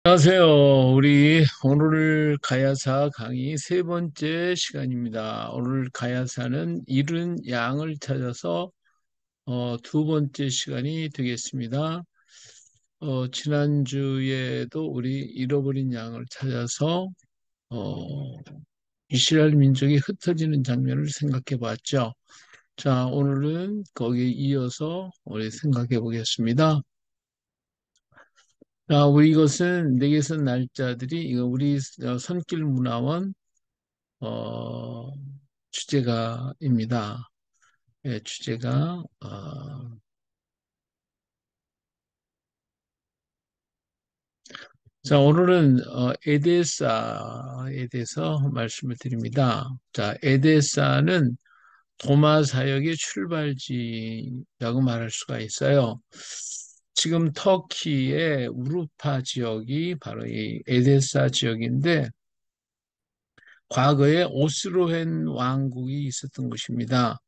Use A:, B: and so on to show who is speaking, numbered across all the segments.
A: 안녕하세요. 우리 오늘 가야사 강의 세 번째 시간입니다. 오늘 가야사는 잃은 양을 찾아서 두 번째 시간이 되겠습니다. 지난주에도 우리 잃어버린 양을 찾아서 어, 이스라엘 민족이 흩어지는 장면을 생각해 봤죠. 자, 오늘은 거기에 이어서 우리 생각해 보겠습니다. 자, 우리 이것은 내게서 날짜들이 이거 우리 손길 문화원 어, 주제가입니다. 예, 주제가 자, 오늘은 에데사에 대해서 말씀을 드립니다. 자, 에데사는 도마 사역의 출발지라고 말할 수가 있어요. 지금 터키의 우루파 지역이 바로 이 에데사 지역인데 과거에 오스로헨 왕국이 있었던 곳입니다.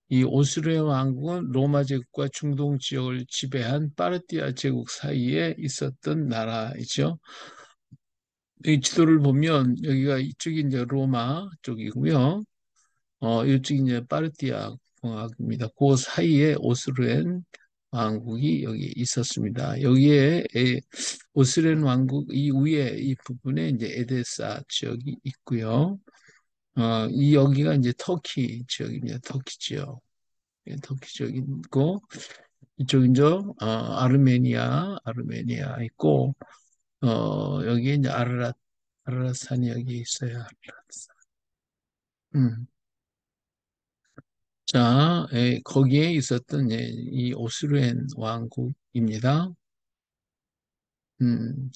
A: 이 오스로의 왕국은 로마 제국과 중동 지역을 지배한 파르티아 제국 사이에 있었던 나라이죠. 이 지도를 보면 여기가 이쪽이 이제 로마 쪽이고요. 이쪽이 이제 파르티아 공화국입니다. 그 사이에 오스로엔 왕국이 여기 있었습니다. 여기에 오스로엔 왕국 이 위에 이 부분에 이제 에데사 지역이 있고요. 이 여기가 이제 터키 지역입니다. 터키 지역. 예, 터키 지역이고 이쪽 이제 아르메니아 있고 여기 이제 아르라산이 여기 있어요. 아르라산. 음. 자, 거기에 있었던 이 오스르엔 왕국입니다.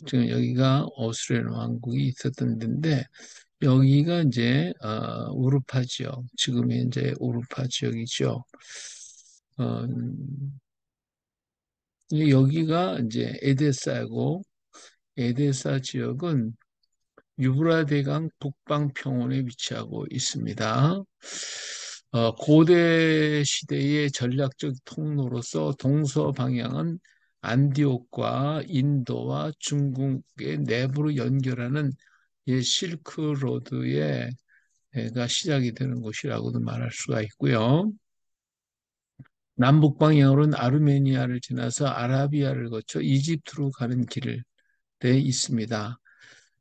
A: 지금 여기가 오스르엔 왕국이 있었던 데인데 여기가 이제 우르파 지역, 지금의 이제 우르파 지역이죠. 어, 여기가 이제 에데사고 에데사 지역은 유브라데강 북방평원에 위치하고 있습니다. 고대 시대의 전략적 통로로서 동서 방향은 안디옥과 인도와 중국의 내부로 연결하는 실크로드의 가 시작이 되는 곳이라고도 말할 수가 있고요. 남북 방향으로는 아르메니아를 지나서 아라비아를 거쳐 이집트로 가는 길을 돼 있습니다.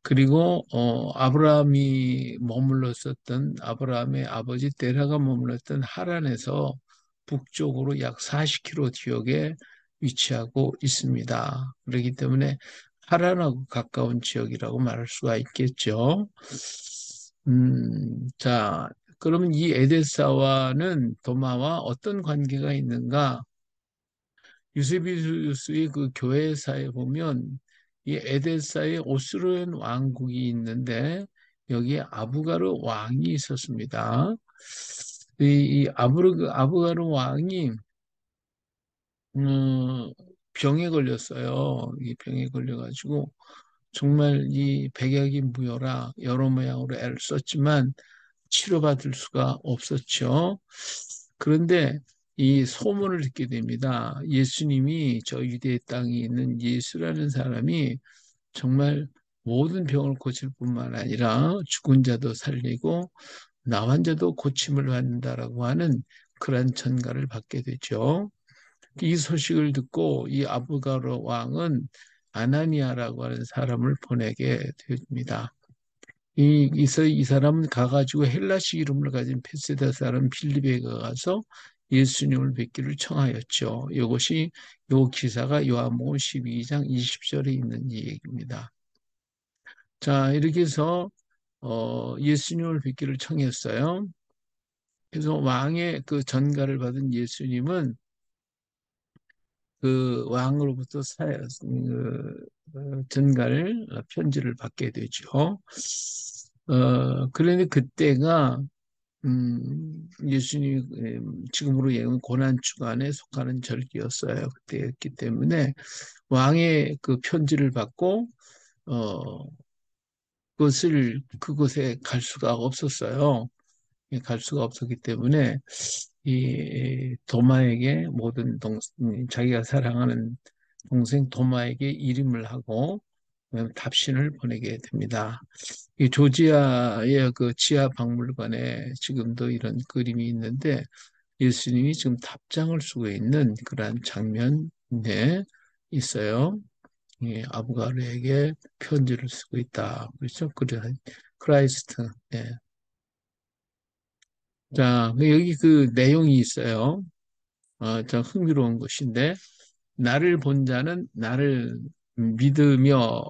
A: 그리고 아브라함이 머물렀었던 아브라함의 아버지 데라가 머물렀던 하란에서 북쪽으로 약 40km 지역에 위치하고 있습니다. 그렇기 때문에 하란하고 가까운 지역이라고 말할 수가 있겠죠. 자, 그러면 이 에데사와는 도마와 어떤 관계가 있는가? 유세비우스의 그 교회사에 보면 이 에데사에 오스로엔 왕국이 있는데 여기에 아부가르 왕이 있었습니다. 아부가르 왕이 병에 걸렸어요. 이 병에 걸려가지고 정말 이 백약이 무효라 여러 모양으로 애를 썼지만 치료받을 수가 없었죠. 그런데 이 소문을 듣게 됩니다. 예수님이 저 유대 땅에 있는 예수라는 사람이 정말 모든 병을 고칠 뿐만 아니라 죽은 자도 살리고 나 환자도 고침을 받는다라고 하는 그러한 전가를 받게 되죠. 이 소식을 듣고 이 아부가르 왕은 아나니아라고 하는 사람을 보내게 됩니다. 이 사람은 가가지고 헬라식 이름을 가진 베세다 사람 빌립에 가서 예수님을 뵙기를 청하였죠. 이것이 요 기사가 요한복음 12장 20절에 있는 얘기입니다. 자, 이렇게 해서 예수님을 뵙기를 청했어요. 그래서 왕의 그 전가를 받은 예수님은 그 왕으로부터 전가를 편지를 받게 되죠. 그런데 그때가 예수님 지금으로 얘기하면 고난 주간에 속하는 절기였어요. 그때였기 때문에 왕의 그 편지를 받고 어, 그곳에 갈 수가 없었어요. 갈 수가 없었기 때문에 이 도마에게 자기가 사랑하는 동생 도마에게 일임을 하고 답신을 보내게 됩니다. 이 조지아의 그 지하 박물관에 지금도 이런 그림이 있는데 예수님이 지금 답장을 쓰고 있는 그러한 장면에 있어요. 예, 아부가르에게 편지를 쓰고 있다. 그렇죠? 그래, 크라이스트. 예. 자, 여기 그 내용이 있어요. 좀 흥미로운 것인데, 나를 본 자는 나를 믿으며,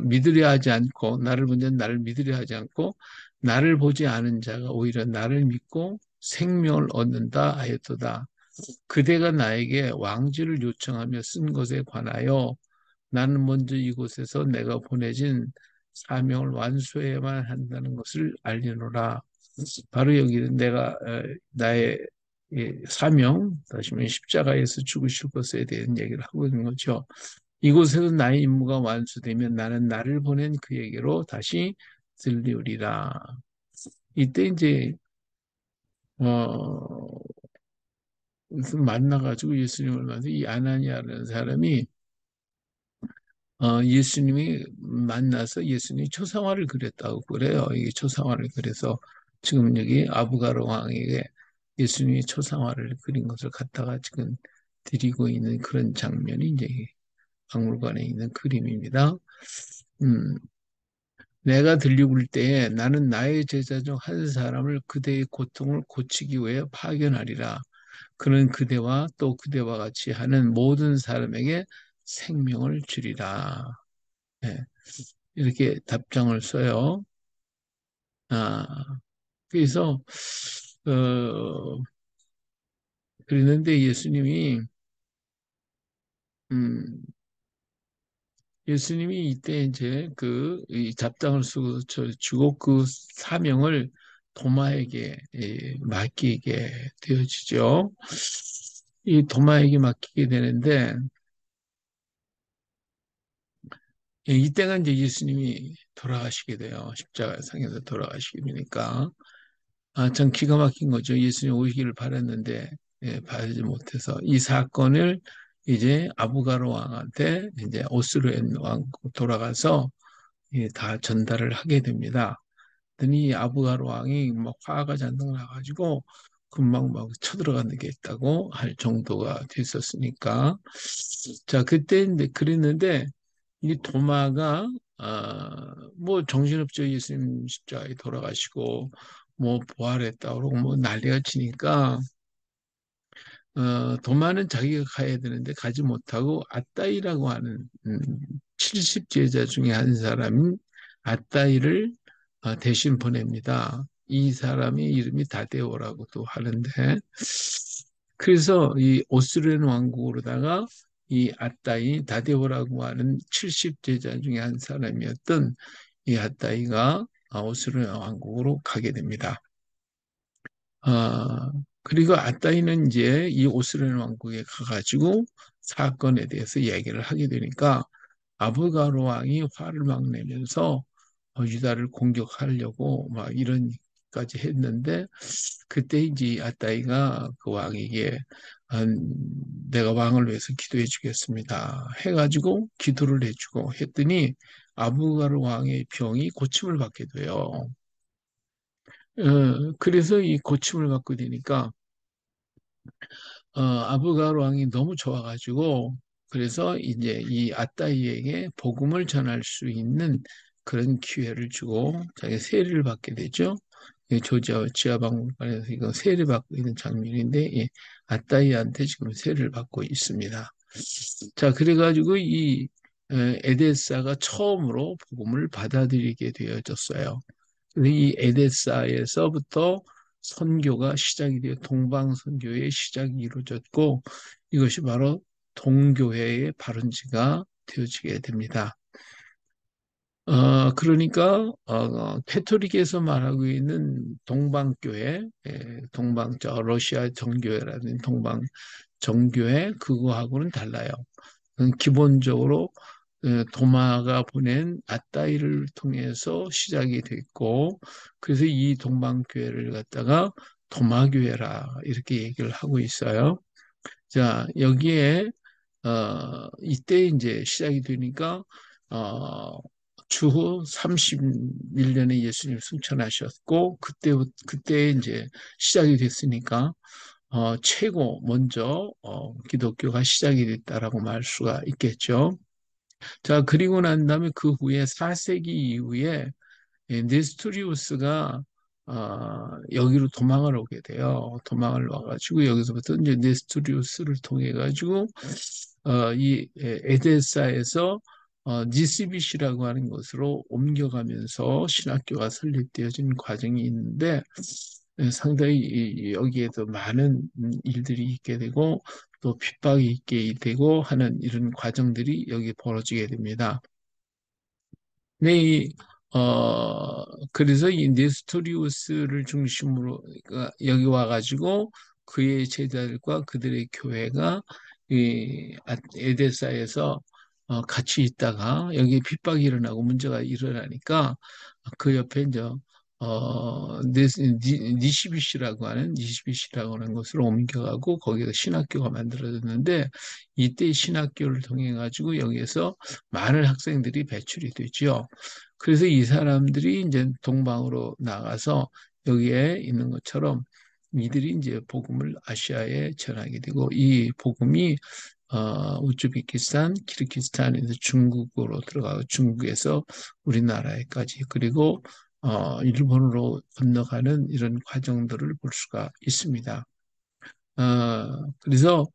A: 믿으려 하지 않고, 나를 본 자는 나를 믿으려 하지 않고, 나를 보지 않은 자가 오히려 나를 믿고 생명을 얻는다 하였도다. 그대가 나에게 왕지를 요청하며 쓴 것에 관하여 나는 먼저 이곳에서 내가 보내진 사명을 완수해야만 한다는 것을 알리노라. 바로 여기는 내가 나의 사명, 다시 말해 십자가에서 죽으실 것에 대한 얘기를 하고 있는 거죠. 이곳에서 나의 임무가 완수되면 나는 나를 보낸 그에게로 다시 들리우리라. 이때 이제 어, 만나가지고 예수님을 만나서 이 아나니아라는 사람이 예수님이 만나서 예수님이 초상화를 그렸다고 그래요. 이게 초상화를 그려서 지금 여기 아부가르 왕에게 예수님이 초상화를 그린 것을 갖다가 지금 드리고 있는 그런 장면이 이제 박물관에 있는 그림입니다. 음, 내가 들리울 때에 나는 나의 제자 중 한 사람을 그대의 고통을 고치기 위해 파견하리라. 그는 그대와 또 그대와 같이 하는 모든 사람에게 생명을 주리라. 예. 이렇게 답장을 써요. 아, 그래서, 그랬는데 음, 예수님이 이때 이제 이 답장을 쓰고 주고 그 사명을 도마에게 맡기게 되어지죠. 이 도마에게 맡기게 되는데, 이때가 이제 예수님이 돌아가시게 돼요. 십자가상에서 돌아가시게 되니까. 참 기가 막힌 거죠. 예수님 오시기를 바랐는데 바라지 못해서 이 사건을 이제 아부가르 왕한테 이제 오스르엔 왕 돌아가서 다 전달을 하게 됩니다. 그랬더니 아부가르 왕이 막 화가 잔뜩 나가지고 금방 막 쳐들어가는 게 있다고 할 정도가 됐었으니까. 자, 그때 이제 그랬는데 이 도마가 뭐 정신없죠. 예수님 십자가에 돌아가시고 뭐 부활했다 그러고 뭐 난리가 치니까 도마는 자기가 가야 되는데 가지 못하고 아따이라고 하는 70제자 중에 한 사람인 아따이를 대신 보냅니다. 이 사람의 이름이 다데오라고도 하는데 그래서 이 오스르엔 왕국으로다가 이 아따이 다데오라고 하는 70제자 중에 한 사람이었던 이 아따이가 오스르엔 왕국으로 가게 됩니다. 아, 그리고 아따이는 이제 이 오스르엔 왕국에 가가지고 사건에 대해서 얘기를 하게 되니까 아부가르 왕이 화를 막 내면서 유다를 공격하려고 막 이런까지 했는데 그때 이제 아따이가 그 왕에게 내가 왕을 위해서 기도해 주겠습니다. 해가지고 기도를 해주고 했더니 아부가르 왕의 병이 고침을 받게 돼요. 그래서 이 고침을 받게 되니까 아부가르 왕이 너무 좋아가지고 그래서 이제 이 아따이에게 복음을 전할 수 있는 그런 기회를 주고 자기 세례를 받게 되죠. 조지아 지하박물관에서 이거 세례 받고 있는 장면인데 아따이한테 지금 세례를 받고 있습니다. 자, 그래가지고 이 에데사가 처음으로 복음을 받아들이게 되어졌어요. 이 에데사에서부터 선교가 시작이 되어 동방 선교의 시작이 이루어졌고 이것이 바로 동교회의 발원지가 되어지게 됩니다. 그러니까 캐토릭에서 말하고 있는 동방교회, 저 러시아 정교회라는 동방 정교회 그거하고는 달라요. 기본적으로 도마가 보낸 아따이를 통해서 시작이 됐고 그래서 이 동방교회를 갖다가 도마교회라 이렇게 얘기를 하고 있어요. 자, 여기에 이때 이제 시작이 되니까 어, 추후 31년에 예수님 승천하셨고, 그때 이제 시작이 됐으니까, 최고 먼저, 기독교가 시작이 됐다라고 말 수가 있겠죠. 자, 그리고 난 다음에 그 후에 4세기 이후에 네스토리우스가 여기로 도망을 오게 돼요. 도망을 와가지고 여기서부터 이제 네스토리우스를 통해 가지고 이 에데사에서 니스빗이라고 하는 곳으로 옮겨가면서 신학교가 설립되어진 과정이 있는데 상당히 여기에도 많은 일들이 있게 되고 또 핍박이 있게 되고 하는 이런 과정들이 여기 벌어지게 됩니다. 네, 그래서 이 네스토리우스를 중심으로 여기 와가지고 그의 제자들과 그들의 교회가 이 에데사에서 같이 있다가 여기에 핍박이 일어나고 문제가 일어나니까 그 옆에 이제 니시빗이라고 하는 곳으로 옮겨가고 거기서 신학교가 만들어졌는데 이때 신학교를 통해 가지고 여기에서 많은 학생들이 배출이 되죠. 그래서 이 사람들이 이제 동방으로 나가서 여기에 있는 것처럼 이들이 이제 복음을 아시아에 전하게 되고 이 복음이 우즈베키스탄, 키르기스탄에서 중국으로 들어가고 중국에서 우리나라에까지 그리고 일본으로 건너가는 이런 과정들을 볼 수가 있습니다. 그래서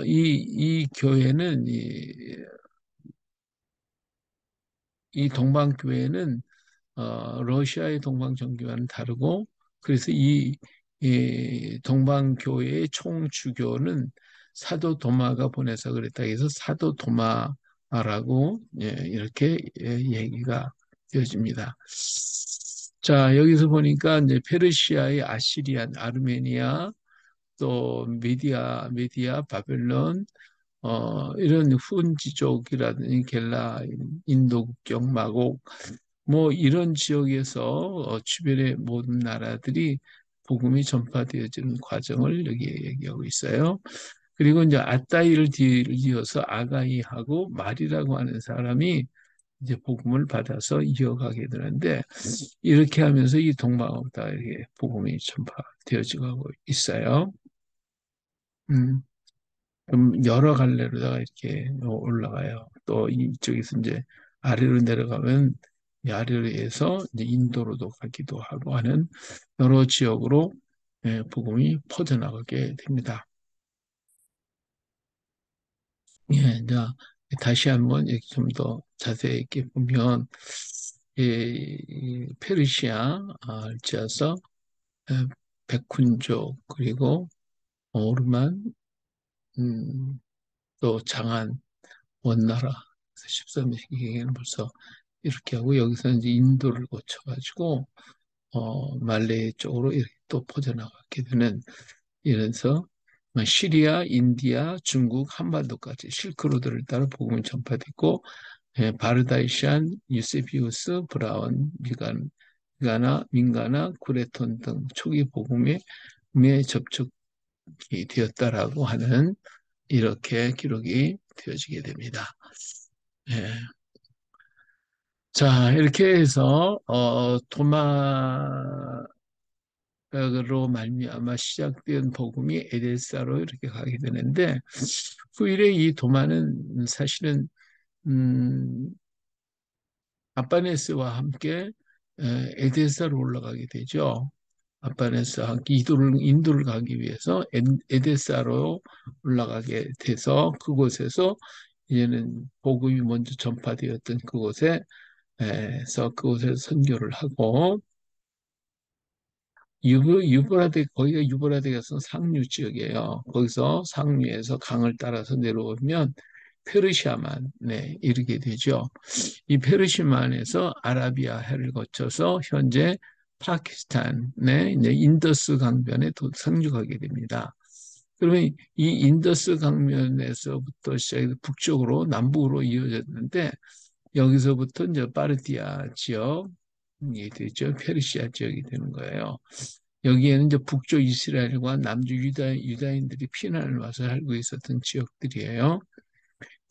A: 이 교회는 이 동방교회는 러시아의 동방정교회와는 다르고 그래서 이 동방교회의 총주교는 사도 도마가 보내서 그랬다 해서 사도 도마라고 이렇게 얘기가 되어집니다. 자, 여기서 보니까 이제 페르시아의 아시리안, 아르메니아, 또 메디아, 바벨론, 이런 훈지족이라든지 겔라, 인도 국경, 마곡, 뭐 이런 지역에서 주변의 모든 나라들이 복음이 전파되어지는 과정을 여기에 얘기하고 있어요. 그리고 이제 아따이를 이어서 아가이하고 말이라고 하는 사람이 이제 복음을 받아서 이어가게 되는데 이렇게 하면서 이 동방으로 다 이렇게 복음이 전파되어지고 있어요. 음. 좀 여러 갈래로다가 이렇게 올라가요. 또 이쪽에서 이제 아래로 내려가면 이 아래로에서 이제 인도로도 가기도 하고 하는 여러 지역으로 복음이 퍼져나가게 됩니다. 예, 이제 다시 한번 이렇게 좀 더 자세히 이렇게 보면 이 페르시아를 지어서 에, 백훈족 그리고 오르만 또 장안 원나라 13세기에는 벌써 이렇게 하고 여기서 이제 인도를 거쳐가지고 말레이 쪽으로 이렇게 또 퍼져나가게 되는 이래서 시리아, 인디아, 중국, 한반도까지 실크로드를 따라 복음이 전파됐고 바르다이시안, 유세비우스, 브라운, 민가나, 구레톤 등 초기 복음에 접촉이 되었다라고 하는 이렇게 기록이 되어지게 됩니다. 예. 자, 이렇게 해서 도마로 말미암아 시작된 복음이 에데사로 이렇게 가게 되는데 후일에 이 도마는 사실은 음, 아빠네스와 함께 에데사로 올라가게 되죠. 아빠네스와 함께 인도를 가기 위해서 에데사로 올라가게 돼서 그곳에서 이제는 복음이 먼저 전파되었던 그곳에서 선교를 하고 유브라데 거기가 유브라데가서 상류 지역이에요. 거기서 상류에서 강을 따라서 내려오면 페르시아만에 이르게 되죠. 이 페르시아만에서 아라비아해를 거쳐서 현재 파키스탄의 이제 인더스 강변에 상륙하게 됩니다. 그러면 이 인더스 강면에서부터 시작해서 북쪽으로 남북으로 이어졌는데 여기서부터 이제 파르티아 지역이 되죠. 페르시아 지역이 되는 거예요. 여기에는 이제 북쪽 이스라엘과 남쪽 유다인들이 피난을 와서 살고 있었던 지역들이에요.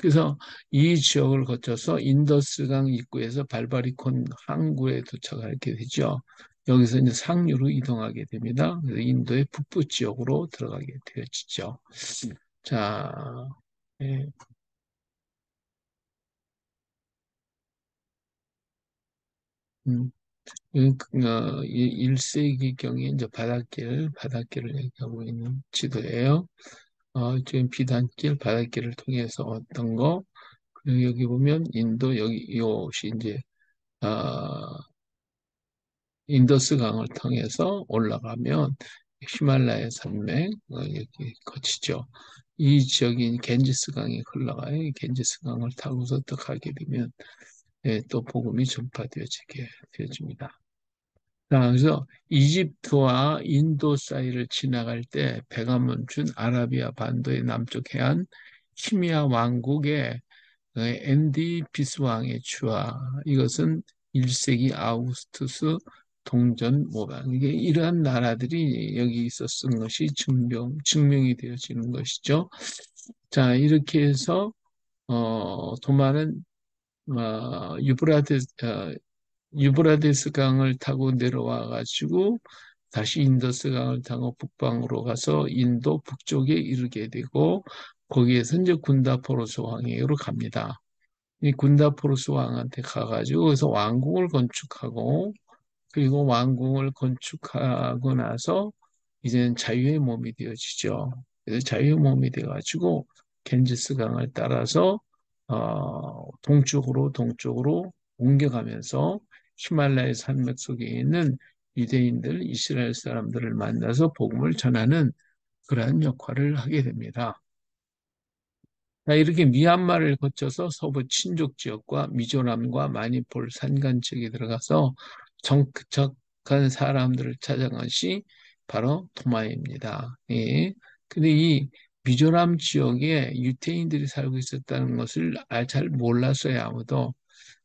A: 그래서 이 지역을 거쳐서 인더스강 입구에서 발바리콘 항구에 도착하게 되죠. 여기서 이제 상류로 이동하게 됩니다. 그래서 인도의 북부 지역으로 들어가게 되어지죠. 자, 예, 음, 1세기경에 이제 바닷길을 얘기하고 있는 지도예요. 지금 비단길, 바닷길을 통해서 어떤 거, 그리고 여기 보면 인도, 여기 이것이 이제, 아, 인더스 강을 통해서 올라가면 히말라야 산맥, 여기 거치죠. 이 지역이 겐지스 강이 흘러가요. 이 겐지스 강을 타고서 또 가게 되면 또 복음이 전파되어지게 되어집니다. 자, 그래서 이집트와 인도 사이를 지나갈 때 배가 멈춘 아라비아 반도의 남쪽 해안 히미야 왕국의 앤디 비스왕의 추화. 이것은 1세기 아우구스투스 동전 모방. 이게 이러한 나라들이 여기 있었던 것이 증명이 되어지는 것이죠. 자, 이렇게 해서 도마는 유브라데스 강을 타고 내려와 가지고 다시 인더스 강을 타고 북방으로 가서 인도 북쪽에 이르게 되고 거기에서 이제 군다포로스 왕에게로 갑니다. 이 군다포로스 왕한테 가가지고 그래서 왕궁을 건축하고 그리고 왕궁을 건축하고 나서 이제는 자유의 몸이 되어지죠. 그래서 자유의 몸이 돼가지고 겐지스 강을 따라서 동쪽으로 옮겨가면서 히말라야 산맥 속에 있는 유대인들, 이스라엘 사람들을 만나서 복음을 전하는 그러한 역할을 하게 됩니다. 자, 이렇게 미얀마를 거쳐서 서부 친족 지역과 미조람과 마니폴 산간 지역에 들어가서 정착한 사람들을 찾아간 것이 바로 토마입니다. 예. 근데 이 미조람 지역에 유태인들이 살고 있었다는 것을 잘 몰랐어요, 아무도.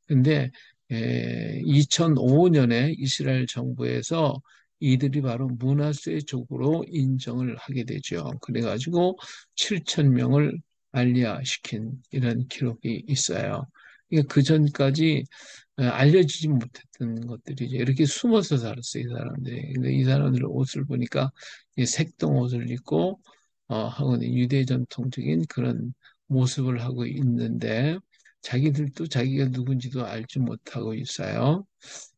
A: 근데 2005년에 이스라엘 정부에서 이들이 바로 문하세족으로 인정을 하게 되죠. 그래가지고 7천 명을 알리아시킨 이런 기록이 있어요. 그러니까 그 전까지 알려지지 못했던 것들이죠. 이렇게 숨어서 살았어요, 이 사람들이. 근데 이 사람들 옷을 보니까 이 색동 옷을 입고 하고는 유대 전통적인 그런 모습을 하고 있는데 자기들도 자기가 누군지도 알지 못하고 있어요.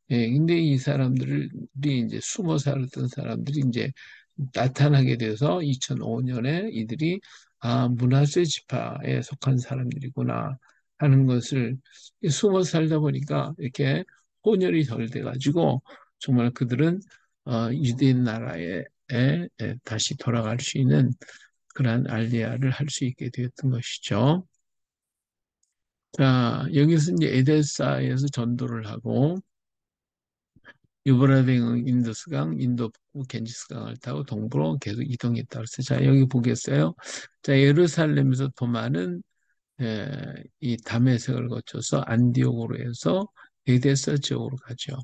A: 예, 근데 이 사람들이 이제 숨어 살았던 사람들이 이제 나타나게 돼서 2005년에 이들이 문하세 지파에 속한 사람들이구나 하는 것을 숨어 살다 보니까 이렇게 혼혈이 덜 돼가지고 정말 그들은 유대인 나라에 다시 돌아갈 수 있는 그러한 알리아를 할 수 있게 되었던 것이죠. 자, 여기서 이제 에데사에서 전도를 하고 유브라데 인더스강, 인도 북부 겐지스강을 타고 동부로 계속 이동했다 그랬어요. 자, 여기 보겠어요. 자, 예루살렘에서 도마는 이 다메섹을 거쳐서 안디옥으로 해서 에데사 지역으로 가죠.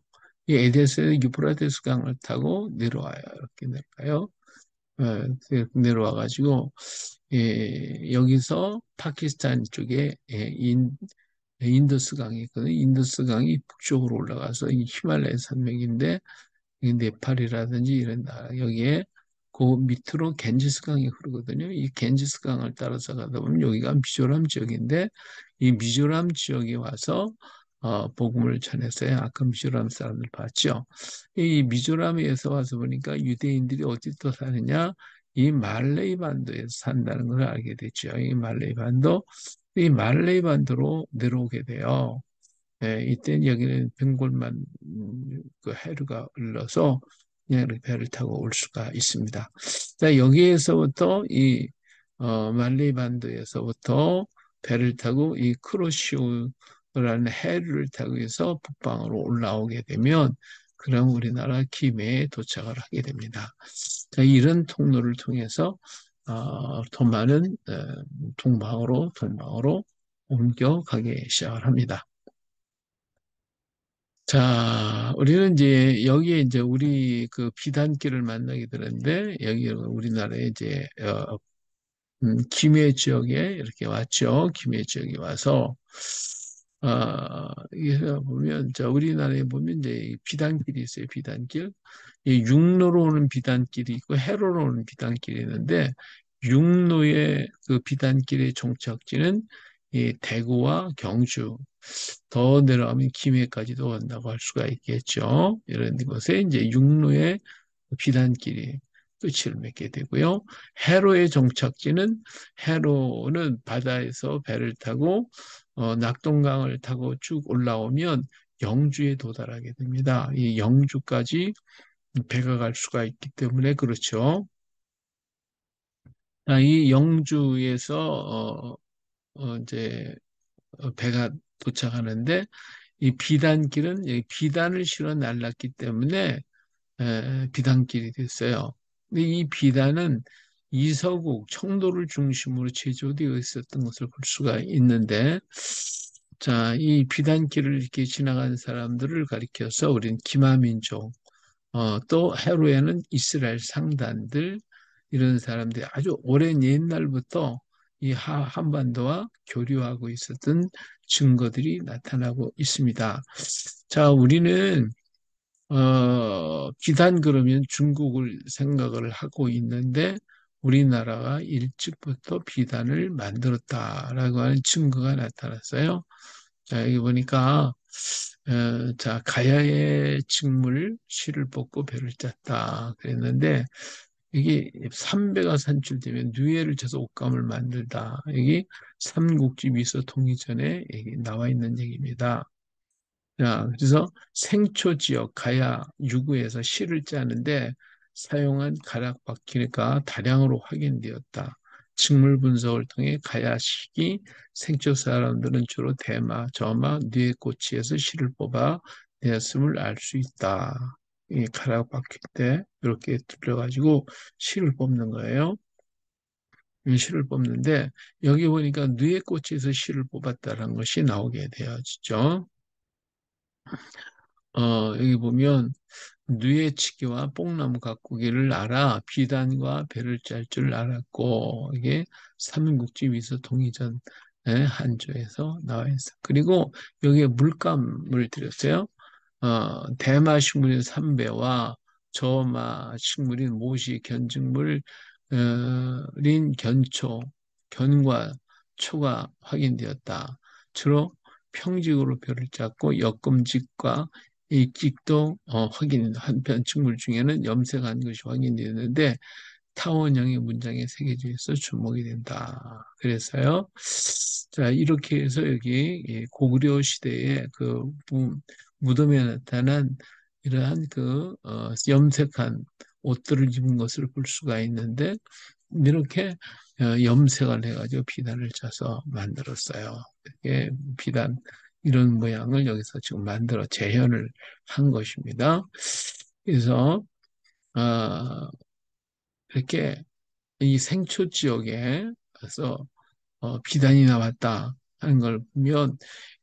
A: 이 에데사에서 유브라데스 강을 타고 내려와요. 이렇게 내려가요. 내려와 가지고 여기서 파키스탄 쪽에 인더스강이 있거든요. 인더스강이 북쪽으로 올라가서 이 히말라야 산맥인데 이 네팔이라든지 이런 나라 여기에 그 밑으로 겐지스강이 흐르거든요. 이 겐지스강을 따라서 가다 보면 여기가 미조람 지역인데 이 미조람 지역에 와서 복음을 전했어요. 아까 미조람 사람들 봤죠. 이 미조람에서 와서 보니까 유대인들이 어디 또 사느냐? 이 말레이 반도에서 산다는 걸 알게 됐죠. 이 말레이 반도, 이 말레이 반도로 내려오게 돼요. 이때 여기는 벵골만 그 해류가 흘러서 그냥 이렇게 배를 타고 올 수가 있습니다. 자, 여기에서부터 이 말레이 반도에서부터 배를 타고 이 크로시오라는 해류를 타고 해서 북방으로 올라오게 되면 그럼 우리나라 김해에 도착을 하게 됩니다. 자, 이런 통로를 통해서 더 많은 동방으로 옮겨가기 시작을 합니다. 자, 우리는 이제 여기에 이제 우리 그 비단길을 만나게 되는데 여기 우리나라에 이제 김해 지역에 이렇게 왔죠. 김해 지역에 와서 여기서 보면 자 우리나라에 보면 이제 이 비단길이 있어요. 비단길. 이 육로로 오는 비단길이 있고 해로로 오는 비단길이 있는데 육로의 그 비단길의 종착지는 이 대구와 경주 더 내려가면 김해까지도 온다고 할 수가 있겠죠. 이런 곳에 이제 육로의 비단길이 끝을 맺게 되고요. 해로의 종착지는 해로는 바다에서 배를 타고 낙동강을 타고 쭉 올라오면 영주에 도달하게 됩니다. 이 영주까지 배가 갈 수가 있기 때문에 그렇죠. 이 영주에서 이제 배가 도착하는데 이 비단길은 비단을 실어 날랐기 때문에 비단길이 됐어요. 근데 이 비단은 이서국, 청도를 중심으로 제조되어 있었던 것을 볼 수가 있는데, 자, 이 비단길을 이렇게 지나가는 사람들을 가리켜서 우리는 기마민족, 또 해로에는 이스라엘 상단들, 이런 사람들이 아주 오랜 옛날부터 이 한반도와 교류하고 있었던 증거들이 나타나고 있습니다. 자, 우리는 비단 그러면 중국을 생각을 하고 있는데 우리나라가 일찍부터 비단을 만들었다라고 하는 증거가 나타났어요. 자, 여기 보니까 자, 가야의 직물 실을 뽑고 배를 짰다 그랬는데 이게 삼배가 산출되면 누에를 쳐서 옷감을 만들다. 여기 삼국지 미서 통일 전에 여기 나와 있는 얘기입니다. 자, 그래서 생초 지역 가야 유구에서 실을 짜는데 사용한 가락바퀴가 다량으로 확인되었다. 직물 분석을 통해 가야식이 생초 사람들은 주로 대마, 저마, 뇌꼬치에서 실을 뽑아 내었음을 알 수 있다. 이 가락바퀴 때 이렇게 들려가지고 실을 뽑는 거예요. 이 실을 뽑는데 여기 보니까 뇌꼬치에서 실을 뽑았다는 것이 나오게 되어지죠. 여기 보면 누에치기와 뽕나무 가꾸기를 알아 비단과 배를 짤 줄 알았고 이게 삼국지 위서 통일전 한조에서 나와 있어. 그리고 여기에 물감을 드렸어요. 대마 식물인 삼배와 저마 식물인 모시 견직물인 견초, 견과 초가 확인되었다. 주로 평직으로 벼를 짰고 역금직과 이직도 한편 식물 중에는 염색한 것이 확인되었는데 타원형의 문장에 새겨져 있어 주목이 된다. 그래서요. 자, 이렇게 해서 여기 고구려 시대의 그 무덤에 나타난 이러한 그 염색한 옷들을 입은 것을 볼 수가 있는데 이렇게 염색을 해가지고 비단을 짜서 만들었어요. 이게 비단 이런 모양을 여기서 지금 만들어 재현을 한 것입니다. 그래서 어, 이렇게 이 생초 지역에 가서 비단이 나왔다 하는 걸 보면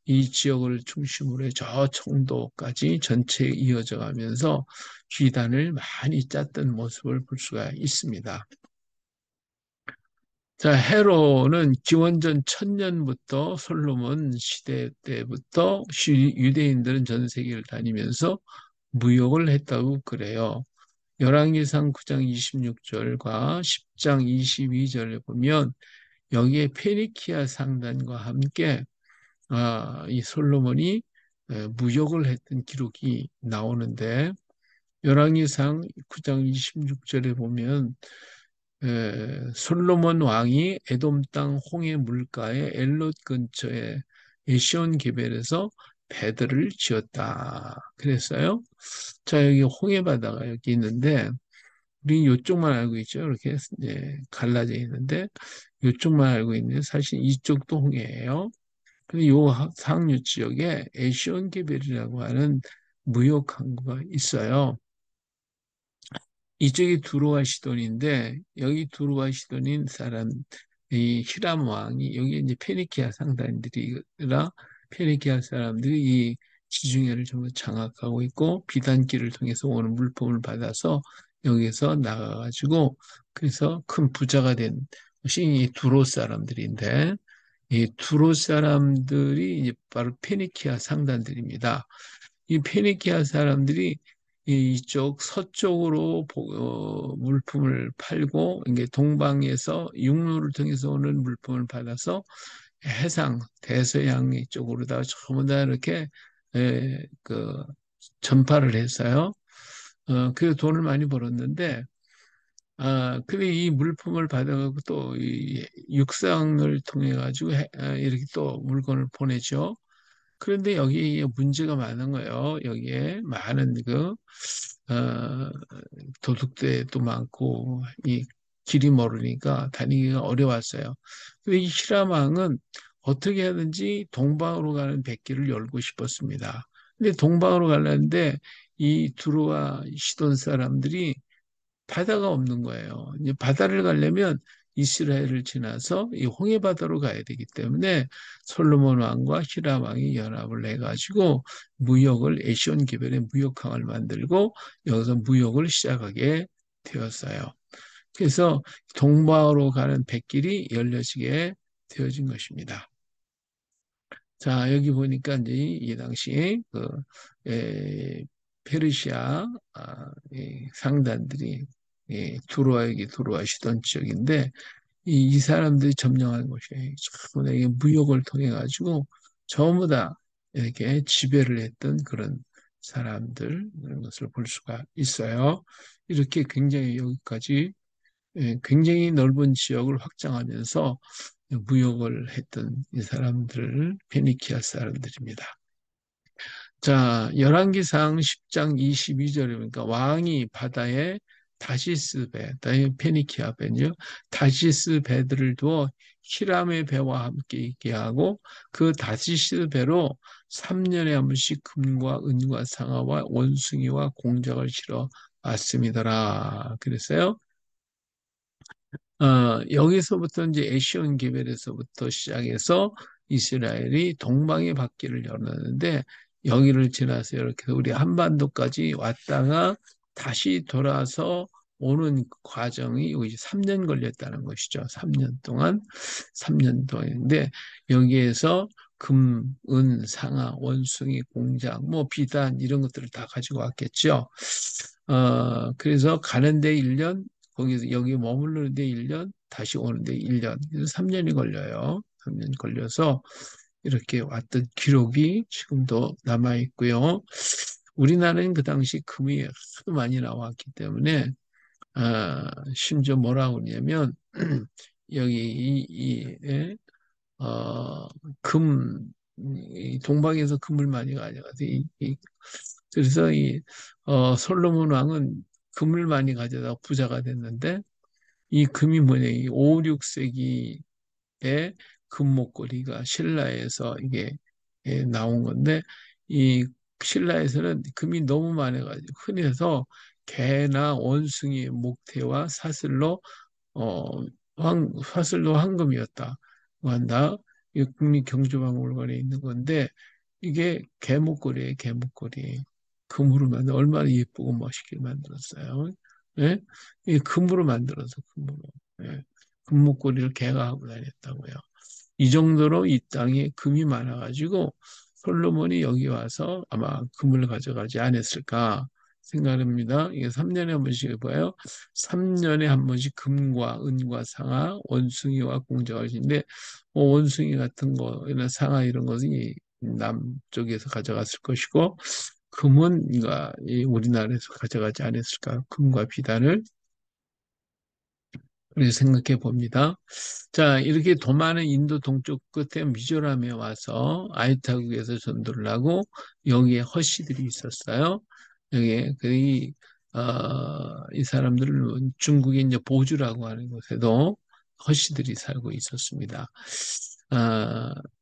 A: 이 지역을 중심으로 해 저 청도까지 전체에 이어져 가면서 비단을 많이 짰던 모습을 볼 수가 있습니다. 자, 헤로는 기원전 1000년부터 솔로몬 시대 때부터 유대인들은 전 세계를 다니면서 무역을 했다고 그래요. 열왕기상 9장 26절과 10장 22절에 보면 여기에 페니키아 상단과 함께 이 솔로몬이 무역을 했던 기록이 나오는데 열왕기상 9장 26절에 보면 솔로몬 왕이 에돔 땅 홍해 물가의 엘롯 근처에 에시온 게벨에서 배들을 지었다. 그랬어요. 자, 여기 홍해 바다가 여기 있는데 우리 이쪽만 알고 있죠. 이렇게 갈라져 있는데 이쪽만 알고 있는데 사실 이쪽도 홍해예요. 근데 요 상류 지역에 에시온 게벨이라고 하는 무역 항구가 있어요. 이쪽이 두로와 시돈인데 여기 두로와 시돈인 사람 이 히람 왕이 여기 이제 페니키아 상단들이라 페니키아 사람들이 이 지중해를 전부 장악하고 있고 비단길을 통해서 오는 물품을 받아서 여기서 나가가지고 그래서 큰 부자가 된 이 두로 사람들인데 이 두로 사람들이 이제 바로 페니키아 상단들입니다. 이 페니키아 사람들이 이쪽 서쪽으로 물품을 팔고 이게 동방에서 육로를 통해서 오는 물품을 받아서 해상 대서양 이쪽으로다 전부 다 이렇게 그 전파를 했어요. 그래서 돈을 많이 벌었는데 근데 이 물품을 받아가고 또 이 육상을 통해 가지고 이렇게 또 물건을 보내죠. 그런데 여기에 문제가 많은 거예요. 여기에 많은 어, 도둑들도 많고, 이 길이 멀으니까 다니기가 어려웠어요. 근데 이 히라망은 어떻게 하든지 동방으로 가는 백길을 열고 싶었습니다. 근데 동방으로 가려는데 이 두루와 시돈 사람들이 바다가 없는 거예요. 이제 바다를 가려면 이스라엘을 지나서 이 홍해 바다로 가야 되기 때문에 솔로몬 왕과 히람 왕이 연합을 해가지고 무역을 에시온 기별의 무역항을 만들고 여기서 무역을 시작하게 되었어요. 그래서 동방으로 가는 백길이 열려지게 되어진 것입니다. 자, 여기 보니까 이제 이 당시 에, 페르시아 이 상단들이 들어와기 들어와시던 지역인데 이 사람들이 점령한 곳이 전부 다 이게 무역을 통해 가지고 전부 다 이렇게 지배를 했던 그런 사람들 그런 것을 볼 수가 있어요. 이렇게 굉장히 여기까지 굉장히 넓은 지역을 확장하면서 무역을 했던 이 사람들, 페니키아 사람들입니다. 자, 열왕기상 10장 22절에 보니까 왕이 바다에 다시스 배, 페니키아 배죠. 다시스 배들을 두어 히람의 배와 함께 있게 하고 그 다시스 배로 3년에 한 번씩 금과 은과 상아와 원숭이와 공작을 실어 왔습니다라. 그랬어요. 여기서부터 이제 에시온 게벨에서부터 시작해서 이스라엘이 동방의 바퀴를 열었는데 여기를 지나서 이렇게 우리 한반도까지 왔다가 다시 돌아서 오는 과정이 여기 3년 걸렸다는 것이죠. 3년 동안, 3년 동안인데 여기에서 금, 은, 상아, 원숭이, 공작, 뭐 비단 이런 것들을 다 가지고 왔겠죠. 그래서 가는데 1년, 거기서 여기 머무르는데 1년, 다시 오는데 1년. 그래서 3년이 걸려요. 3년 걸려서 이렇게 왔던 기록이 지금도 남아 있고요. 우리나라는 그 당시 금이 하도 많이 나왔기 때문에 심지어 뭐라고 그러냐면 여기 어, 금, 이 동방에서 금을 많이 가져가서 그래서 솔로몬 왕은 금을 많이 가져다 부자가 됐는데 이 금이 뭐냐, 이 5, 6세기에 금목걸이가 신라에서 이게 나온 건데 이 신라에서는 금이 너무 많아가지고 흔해서 개나 원숭이 목태와 사슬로 어, 사슬로 황금이었다. 한다. 이 국립경주박물관에 있는 건데 이게 개목걸이에요, 개목걸이. 금으로 만들 얼마나 예쁘고 멋있게 만들었어요. 예? 이 금으로 만들어서 금으로. 예. 금목걸이를 개가 하고 다녔다고요. 이 정도로 이 땅에 금이 많아가지고 솔로몬이 여기 와서 아마 금을 가져가지 않았을까 생각합니다. 이게 3년에 한 번씩 해봐요. 3년에 한 번씩 금과 은과 상아, 원숭이와 공작을 지는데 원숭이 같은 거, 이런 상아 이런 것은 이 남쪽에서 가져갔을 것이고 금은 이 우리나라에서 가져가지 않았을까? 금과 비단을 그렇게 생각해 봅니다. 자, 이렇게 도마는 인도 동쪽 끝에 미조람에 와서 아이타국에서 전도를 하고 여기에 허씨들이 있었어요. 여기에 이 사람들은 중국의 이제 보주라고 하는 곳에도 허씨들이 살고 있었습니다.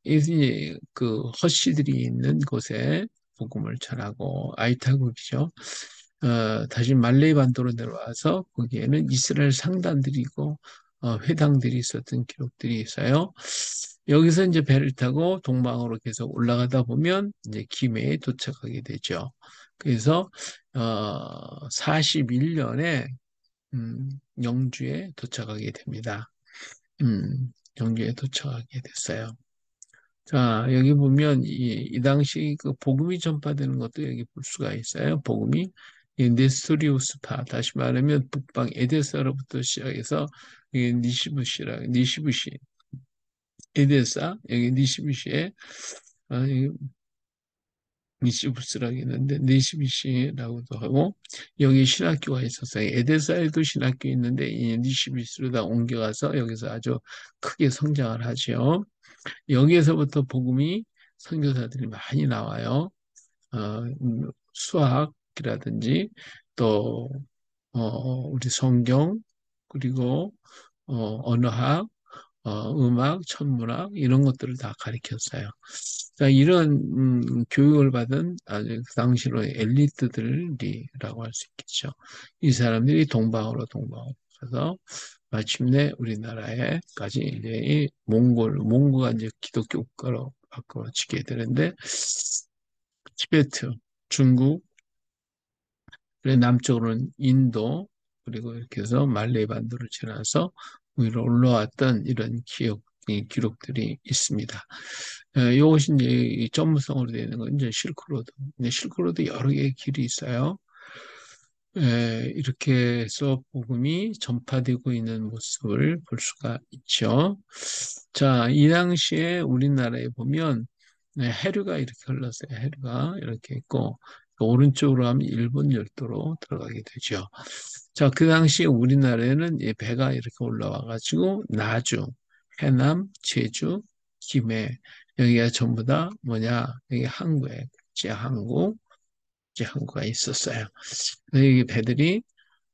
A: 이제 그 허씨들이 있는 곳에 복음을 전하고 아이타국이죠. 다시 말레이 반도로 내려와서 거기에는 이스라엘 상단들이 있고 회당들이 있었던 기록들이 있어요. 여기서 이제 배를 타고 동방으로 계속 올라가다 보면 이제 김해에 도착하게 되죠. 그래서 41년에 영주에 도착하게 됩니다. 영주에 도착하게 됐어요. 자, 여기 보면 이 당시 그 복음이 전파되는 것도 여기 볼 수가 있어요. 복음이 이 네스토리우스파, 다시 말하면 북방 에데사로부터 시작해서 이 니시부시, 에데사, 여기 니시부시에 니시부스라고 했는데 니시비시라고도 하고 여기 신학교가 있었어요. 에데사에도 신학교 있는데 이 니시비시로 다 옮겨가서 여기서 아주 크게 성장을 하죠. 여기에서부터 복음이 선교사들이 많이 나와요. 수학이라든지 또 우리 성경 그리고 언어학, 음악, 천문학 이런 것들을 다 가르쳤어요. 자, 이런 교육을 받은 아주 그 당시로의 엘리트들이라고 할 수 있겠죠. 이 사람들이 동방으로 가서 마침내 우리나라에까지 이제 이 몽고가 이제 기독교 국가로 바꿔지게 되는데 티베트, 중국, 그리고 남쪽으로는 인도, 그리고 이렇게 해서 말레이 반도를 지나서 위로 올라왔던 이런 기록들이 있습니다. 이것이 이제 이 전무성으로 되어 있는 건 이제 실크로드. 근데 실크로드 여러 개의 길이 있어요. 이렇게 해서 복음이 전파되고 있는 모습을 볼 수가 있죠. 자, 이 당시에 우리나라에 보면 해류가 이렇게 흘렀어요. 해류가 이렇게 있고 오른쪽으로 하면 일본 열도로 들어가게 되죠. 자, 그 당시에 우리나라에는 이 배가 이렇게 올라와 가지고 나주, 해남, 제주, 김해 여기가 전부 다 뭐냐? 여기 항구에 국제항구가 있었어요. 여기 배들이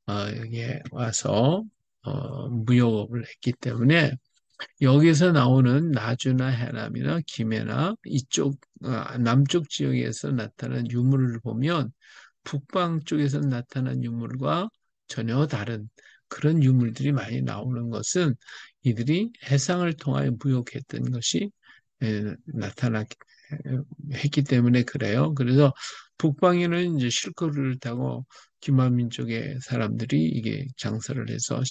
A: 여기에 와서 무역업을 했기 때문에 여기서 나오는 나주나 해남이나 김해나 이쪽 남쪽 지역에서 나타난 유물을 보면 북방 쪽에서 나타난 유물과 전혀 다른 그런 유물들이 많이 나오는 것은 이들이 해상을 통하여 무역했던 것이 나타났기 했기 때문에 그래요. 그래서 북방에는 이제 실거주를 타고 김한민 쪽의 사람들이 이게 장사를 해서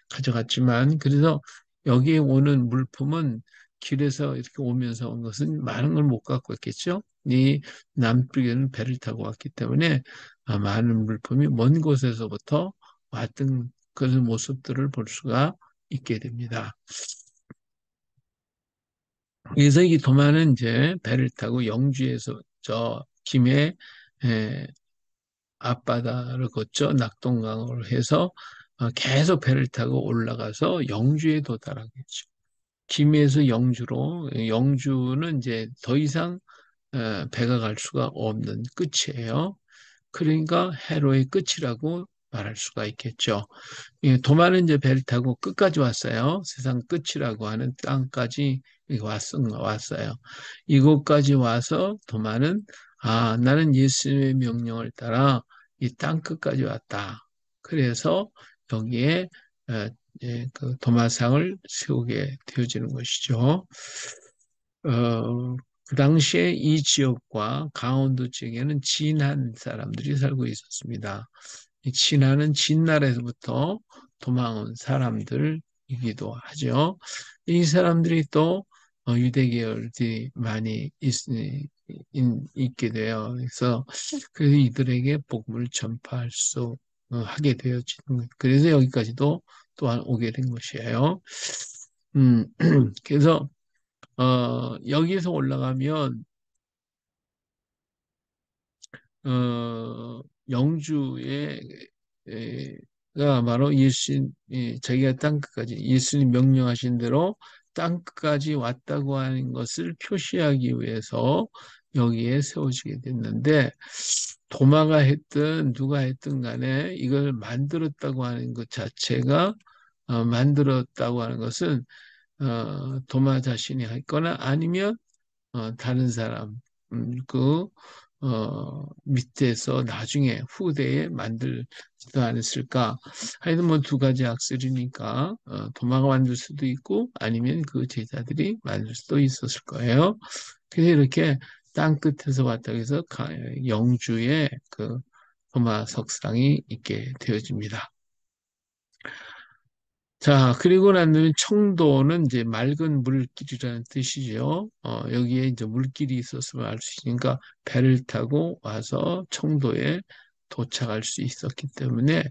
A: 가져갔지만 그래서 여기에 오는 물품은 길에서 이렇게 오면서 온 것은 많은 걸 못 갖고 왔겠죠. 이 남쪽에는 배를 타고 왔기 때문에 많은 물품이 먼 곳에서부터 왔던 그런 모습들을 볼 수가 있게 됩니다. 그래서 이 도마는 이제 배를 타고 영주에서 저 김해 에, 앞바다를 거쳐 낙동강으로 해서 계속 배를 타고 올라가서 영주에 도달하겠죠. 김해에서 영주로 영주는 이제 더 이상 배가 갈 수가 없는 끝이에요. 그러니까 해로의 끝이라고 말할 수가 있겠죠. 예, 도마는 이제 배를 타고 끝까지 왔어요. 세상 끝이라고 하는 땅까지 왔어요. 이곳까지 와서 도마는 나는 예수님의 명령을 따라 이 땅 끝까지 왔다. 그래서 여기에 그 도마상을 세우게 되어지는 것이죠. 그 당시에 이 지역과 강원도 지역에는 진한 사람들이 살고 있었습니다. 이 진화는 진나라에서부터 도망온 사람들이기도 하죠. 이 사람들이 또 유대 계열들이 많이 있게 돼요. 그래서 이들에게 복음을 전파할 수 하게 되어지는 그래서 여기까지도 또한 오게 된 것이에요. 음, 그래서 여기서 올라가면 영주에 가 바로 자기가 땅끝까지 예수님 명령하신 대로 땅끝까지 왔다고 하는 것을 표시하기 위해서 여기에 세워지게 됐는데 도마가 했든 누가 했든 간에 이걸 만들었다고 하는 것 자체가 만들었다고 하는 것은 도마 자신이 했거나 아니면 다른 사람, 밑에서 나중에 후대에 만들지도 않았을까. 하여튼 뭐 두 가지 학설이니까, 도마가 만들 수도 있고, 아니면 그 제자들이 만들 수도 있었을 거예요. 그래서 이렇게 땅 끝에서 왔다고 해서 영주에 그 도마 석상이 있게 되어집니다. 자, 그리고 난 다음에 청도는 이제 맑은 물길이라는 뜻이죠. 여기에 이제 물길이 있었으면 알 수 있으니까 배를 타고 와서 청도에 도착할 수 있었기 때문에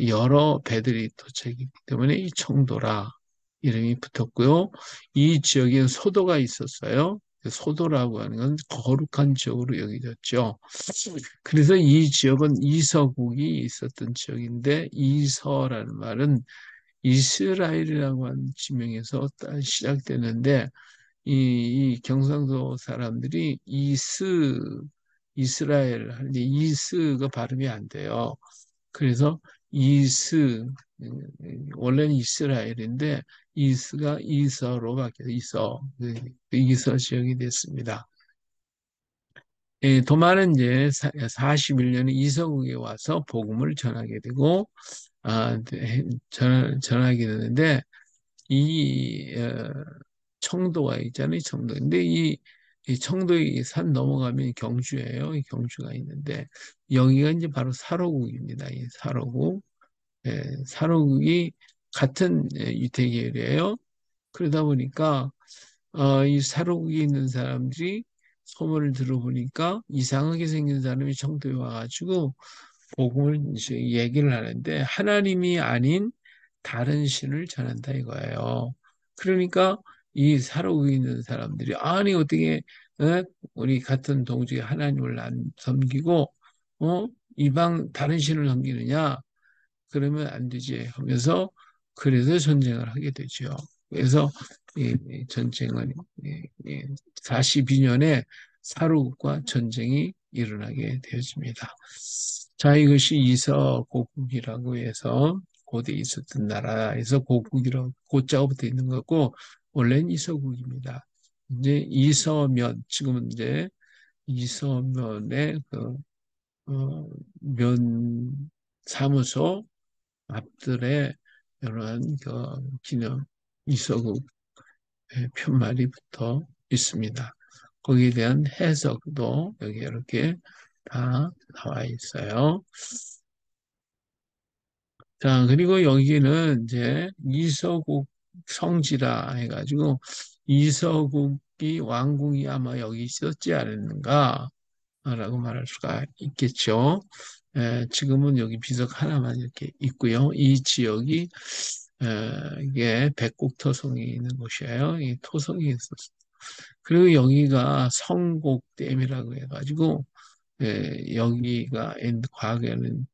A: 여러 배들이 도착했기 때문에 이 청도라 이름이 붙었고요. 이 지역에 소도가 있었어요. 소도라고 하는 건 거룩한 지역으로 여겨졌죠. 그래서 이 지역은 이서국이 있었던 지역인데 이서라는 말은 이스라엘이라고 하는 지명에서 시작되는데 이 경상도 사람들이 이스라엘 하는데 이스가 발음이 안 돼요. 그래서 이스 원래는 이스라엘인데 이스가 이서로 바뀌어서 이서 지역이 됐습니다. 도마는 이제 41년에 이서국에 와서 복음을 전하게 되고 네, 전하게 되는데 이 청도가 있잖아요, 청도. 근데 이 청도의 산 넘어가면 경주예요. 이 경주가 있는데 여기가 이제 바로 사로국입니다. 이 사로국. 사로국이 같은 유태계열이에요. 그러다 보니까 이 사로국에 있는 사람들이 소문을 들어보니까 이상하게 생긴 사람이 청도에 와가지고 복음을 이제 얘기를 하는데 하나님이 아닌 다른 신을 전한다 이거예요. 그러니까 이 살아오고 있는 사람들이 아니 어떻게 어? 우리 같은 동지에 하나님을 안 섬기고 이방 다른 신을 섬기느냐? 그러면 안 되지 하면서 그래서 전쟁을 하게 되죠. 그래서 이 전쟁은 42년에 사루국과 전쟁이 일어나게 되어집니다. 자, 이것이 이서고국이라고 해서 고대 있었던 나라에서 고국이라고 고자가 붙어 있는 거고 원래는 이서국입니다. 이제 이서면 지금은 이제 이서면의 면 사무소 앞들에 이러한 그 기념 이서국 편말이 붙어 있습니다. 거기에 대한 해석도 여기 이렇게 다 나와 있어요. 자, 그리고 여기는 이제 이서국 성지라 해가지고 이서국이 왕궁이 아마 여기 있었지 않았는가 라고 말할 수가 있겠죠. 지금은 여기 비석 하나만 이렇게 있고요. 이 지역이 이게 백곡터성이 있는 곳이에요. 이 토성이 있었어요. 그리고 여기가 성곡댐이라고 해가지고 여기가 과거에는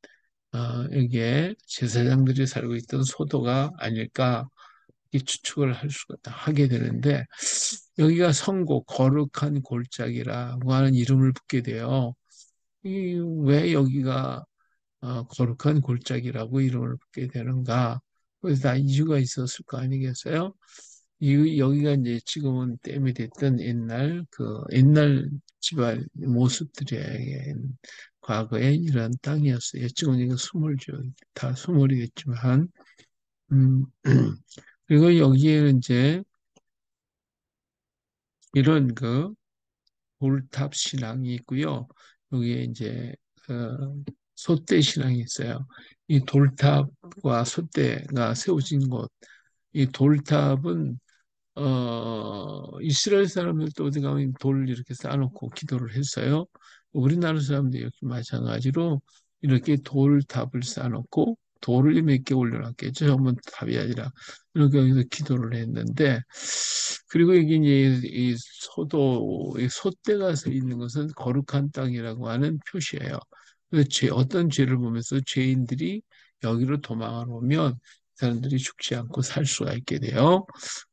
A: 여기에 제사장들이 살고 있던 소도가 아닐까 이 추측을 하게 되는데 여기가 성곡 거룩한 골짜기라고 하는 이름을 붙게 돼요. 왜 여기가 거룩한 골짜기라고 이름을 붙게 되는가? 그래서 다 이유가 있었을 거 아니겠어요? 여기가 이제 지금은 댐이 됐던 옛날 집안 모습들의 과거에 이런 땅이었어요. 지금 이거 수몰죠. 다 수몰이겠지만, 음, 그리고 여기에는 이제 이런 돌탑 신앙이 있고요. 여기에 이제 솥대 신앙이 있어요. 이 돌탑과 솥대가 세워진 곳, 이 돌탑은 이스라엘 사람들도 어디 가면 돌 이렇게 쌓아놓고 기도를 했어요. 우리나라 사람도 이렇게 마찬가지로 이렇게 돌탑을 쌓아놓고 돌을 몇 개 올려놨겠죠. 전부 답이 아니라 이렇게 여기서 기도를 했는데 그리고 이게 이제 이 이 솥대가 서 있는 것은 거룩한 땅이라고 하는 표시예요. 그래서 어떤 죄를 보면서 죄인들이 여기로 도망을 오면 사람들이 죽지 않고 살 수가 있게 돼요.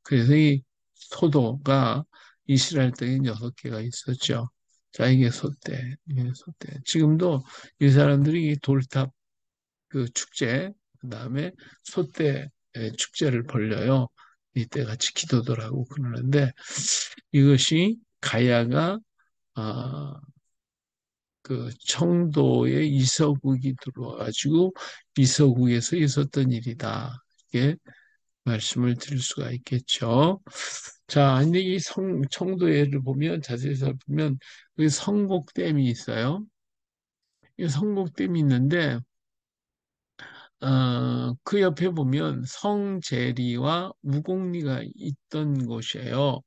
A: 그래서 이 소도가 이스라엘 땅에 6개가 있었죠. 자, 이게 솥대, 이게 솥대. 지금도 이 사람들이 이 돌탑 축제, 그 다음에 솥대 축제를 벌려요. 이때 같이 기도들 하고 그러는데 이것이 가야가 아, 청도에 이서국이 들어와가지고 이서국에서 있었던 일이다. 이게 말씀을 드릴 수가 있겠죠. 자, 근데 이 청도에를 보면 자세히 살펴보면 여기 성곡댐이 있어요. 이 성곡댐이 있는데 그 옆에 보면 성제리와 우곡리가 있던 곳이에요.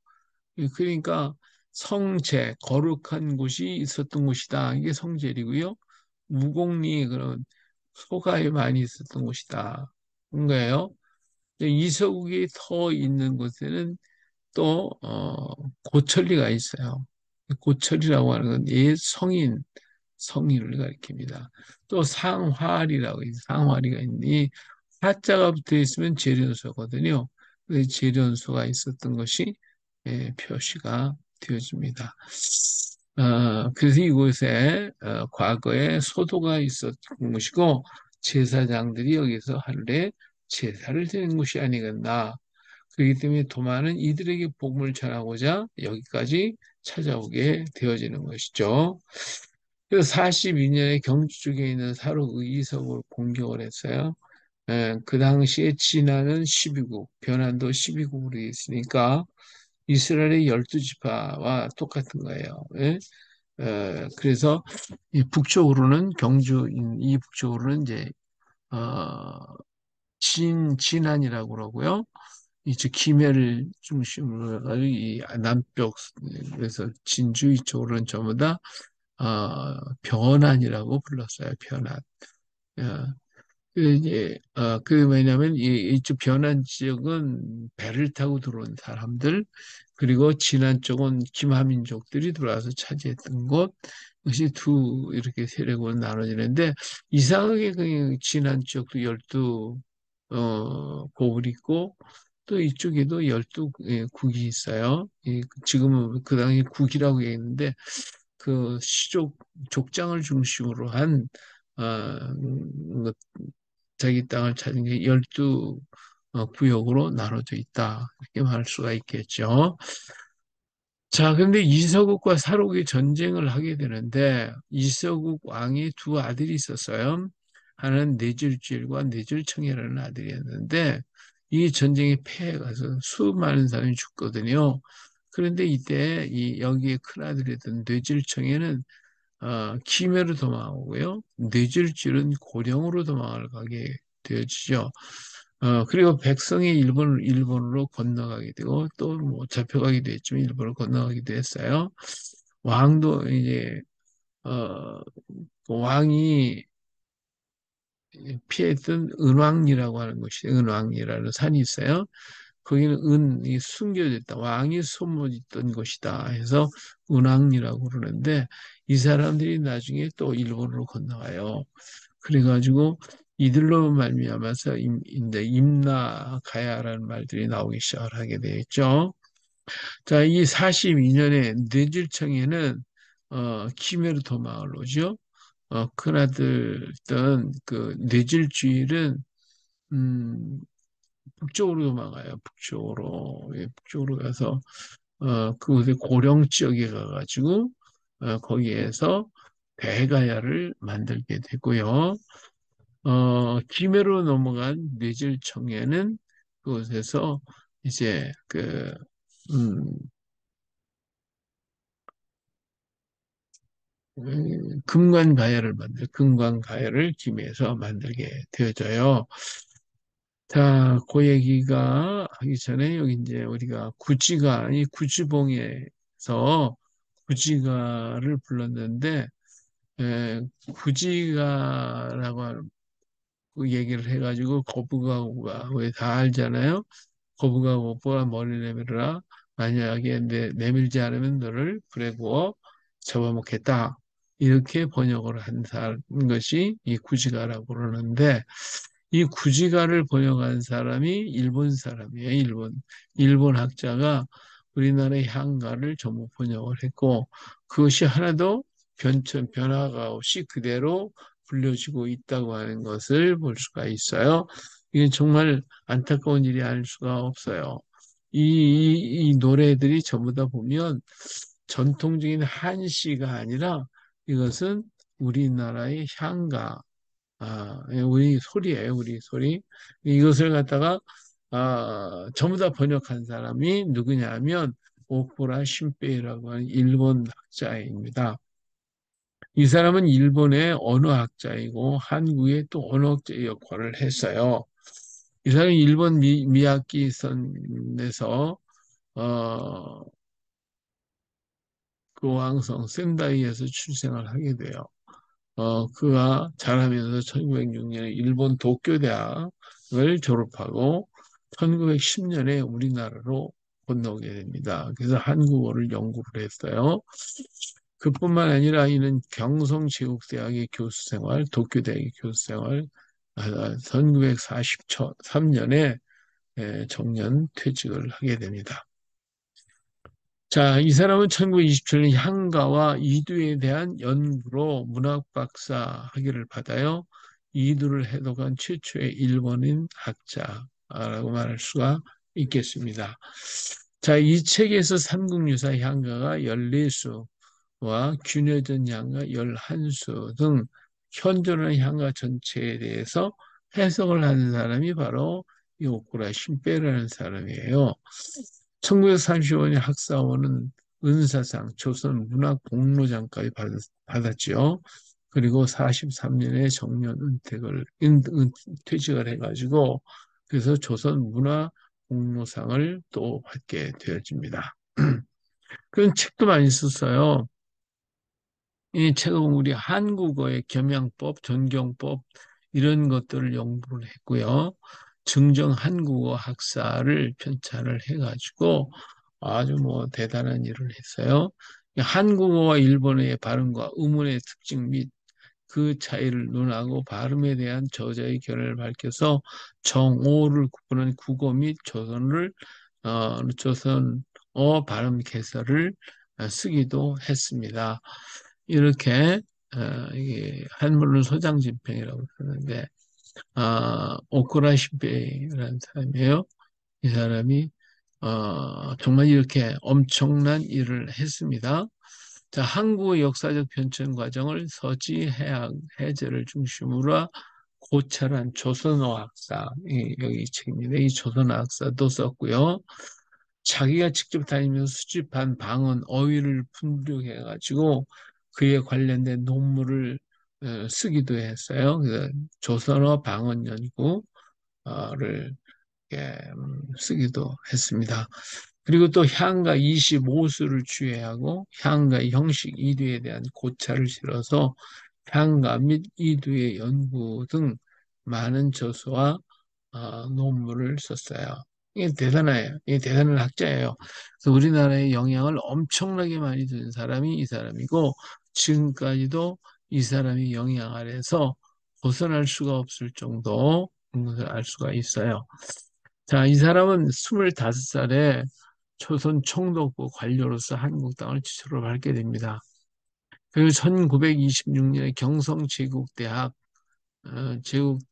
A: 그러니까 성제, 거룩한 곳이 있었던 곳이다. 이게 성제리고요. 우곡리, 그런 소가 많이 있었던 곳이다. 그런 거예요. 이서국이 더 있는 곳에는 또 고천리가 있어요. 고천리라고 하는 건 옛 성인을 가리킵니다. 또 상화리라고 있어요. 상화리가 있니 화자가 붙어 있으면 재련소거든요. 그 재련소가 있었던 것이 표시가 되어집니다. 그래서 이곳에 과거에 소도가 있었던 곳이고 제사장들이 여기서 하루에 제사를 드리는 곳이 아니겠나. 그렇기 때문에 도마는 이들에게 복음을 전하고자 여기까지 찾아오게 되어지는 것이죠. 그래서 42년에 경주 쪽에 있는 사로 의이석을 공격을 했어요. 그 당시에 진화는 12국, 변환도 12국으로 있으니까 이스라엘의 12지파와 똑같은 거예요. 예? 그래서 이 북쪽으로는 경주, 이 북쪽으로는 이제 어, 진안이라고 그러고요. 이제 김해를 중심으로 이 남쪽에서 진주 이쪽으로는 전부 다 변환이라고 불렀어요. 변환. 어, 그 왜냐하면 이쪽 변환 지역은 배를 타고 들어온 사람들, 그리고 진안 쪽은 김하민족들이 들어와서 차지했던 곳, 이것이 두 이렇게 세력으로 나눠지는데 이상하게 그 진안 쪽도 12 고을이 있고 또 이쪽에도 12국이 있어요. 지금은 그 당시 국이라고 했는데 그 시족 족장을 중심으로 한 어, 자기 땅을 찾은 게 12 구역으로 나눠져 있다. 이렇게 말할 수가 있겠죠. 자, 근데 이서국과 사록이 전쟁을 하게 되는데 이서국 왕이 두 아들이 있었어요. 하나는 내줄지엘과 내줄청이라는 아들이었는데 이 전쟁에 패해가서 수많은 사람이 죽거든요. 그런데 이때 여기에 큰 아들이었던 뇌질청에는 김해로 도망하고요. 뇌질줄은 고령으로 도망을 가게 되어지죠. 그리고 백성이 일본으로 건너가게 되고 또 뭐 잡혀가기도 했지만 일본으로 건너가기도 했어요. 왕도 이제 어, 그 왕이 피했던 은왕리라고 하는 곳이 은왕리라는 산이 있어요. 거기는 은이 숨겨졌다. 왕이 숨어있던 곳이다 해서 은왕리라고 그러는데 이 사람들이 나중에 또 일본으로 건너가요. 그래가지고 이들로 말미암아서 임나가야라는 말들이 나오기 시작을 하게 되겠죠. 자, 이 42년에 뇌질청에는 키메르 도마을 오죠. 큰아들 그 뇌질주일은 음, 북쪽으로 도망가요. 북쪽으로. 예, 북쪽으로 가서 그곳에 고령 지역에 가가지고 거기에서 대가야를 만들게 되고요. 김해로 넘어간 뇌질청에는 그곳에서 이제 음, 금관가야를 김해에서 만들게 되어져요. 자, 그 얘기가 하기 전에 여기 이제 우리가 이 구지봉에서 구지가를 불렀는데, 구지가라고 그 얘기를 해가지고 거부가가 왜 다 알잖아요. 거부가 오빠가 머리 내밀어라. 만약에 내밀지 않으면 너를 불에 구워 잡아먹겠다. 이렇게 번역을 한 것이 이 구지가라고 그러는데 이 구지가를 번역한 사람이 일본 사람이에요. 일본 학자가 우리나라의 향가를 전부 번역을 했고 그것이 하나도 변화가 없이 그대로 불려지고 있다고 하는 것을 볼 수가 있어요. 이게 정말 안타까운 일이 아닐 수가 없어요. 이 노래들이 전부 다 보면 전통적인 한시가 아니라 이것은 우리나라의 향가, 우리 소리예요, 우리 소리. 이것을 갖다가 전부 다 번역한 사람이 누구냐 하면 오코라 신페이라고 하는 일본 학자입니다. 이 사람은 일본의 언어학자이고 한국의 또 언어학자 역할을 했어요. 이 사람이 일본 미야키 선에서 어, 교황성 센다이에서 출생을 하게 돼요. 그가 자라면서 1906년에 일본 도쿄대학을 졸업하고 1910년에 우리나라로 건너오게 됩니다. 그래서 한국어를 연구를 했어요. 그뿐만 아니라 이는 경성제국대학의 교수생활, 도쿄대학의 교수생활, 1943년에 정년 퇴직을 하게 됩니다. 자, 이 사람은 1927년 향가와 이두에 대한 연구로 문학 박사 학위를 받아요. 이두를 해독한 최초의 일본인 학자라고 말할 수가 있겠습니다. 자, 이 책에서 삼국유사 향가가 14수와 균여전 향가 11수 등 현존하는 향가 전체에 대해서 해석을 하는 사람이 바로 이 오쿠라 신빼라는 사람이에요. 1935년 학사원은 은사상, 조선문화공로장까지 받았지요. 그리고 43년에 정년 퇴직을 해가지고 그래서 조선문화공로상을 또 받게 되어집니다. 그런 책도 많이 썼어요. 이 책은 우리 한국어의 겸양법, 존경법 이런 것들을 연구를 했고요. 증정 한국어 학사를 편찬을 해가지고 아주 뭐 대단한 일을 했어요. 한국어와 일본어의 발음과 음운의 특징 및 그 차이를 논하고 발음에 대한 저자의 견해를 밝혀서 정오를 구분한 국어 및 조선어 발음 개설을 쓰기도 했습니다. 이렇게 이게 한문로 소장집행이라고 하는데 오쿠라 신베이라는 사람이에요. 이 사람이 정말 이렇게 엄청난 일을 했습니다. 자, 한국의 역사적 변천 과정을 서지, 해학, 해제를 중심으로 고찰한 조선어 학사, 여기 책입니다. 이 조선어 학사도 썼고요. 자기가 직접 다니면서 수집한 방언, 어휘를 분류해가지고 그에 관련된 논문을 쓰기도 했어요. 그래서 조선어 방언 연구를 쓰기도 했습니다. 그리고 또 향가 25수를 주의하고 향가의 형식 이두에 대한 고찰을 실어서 향가 및 이두의 연구 등 많은 저서와 논문을 썼어요. 이게 대단해요. 이게 대단한 학자예요. 그래서 우리나라에 영향을 엄청나게 많이 준 사람이 이 사람이고 지금까지도 이 사람이 영향 아래서 벗어날 수가 없을 정도 인 것을 알 수가 있어요. 자, 이 사람은 25살에 조선 총독부 관료로서 한국당을 지도를 밟게 됩니다. 그리고 1926년에 경성제국대학, 제국이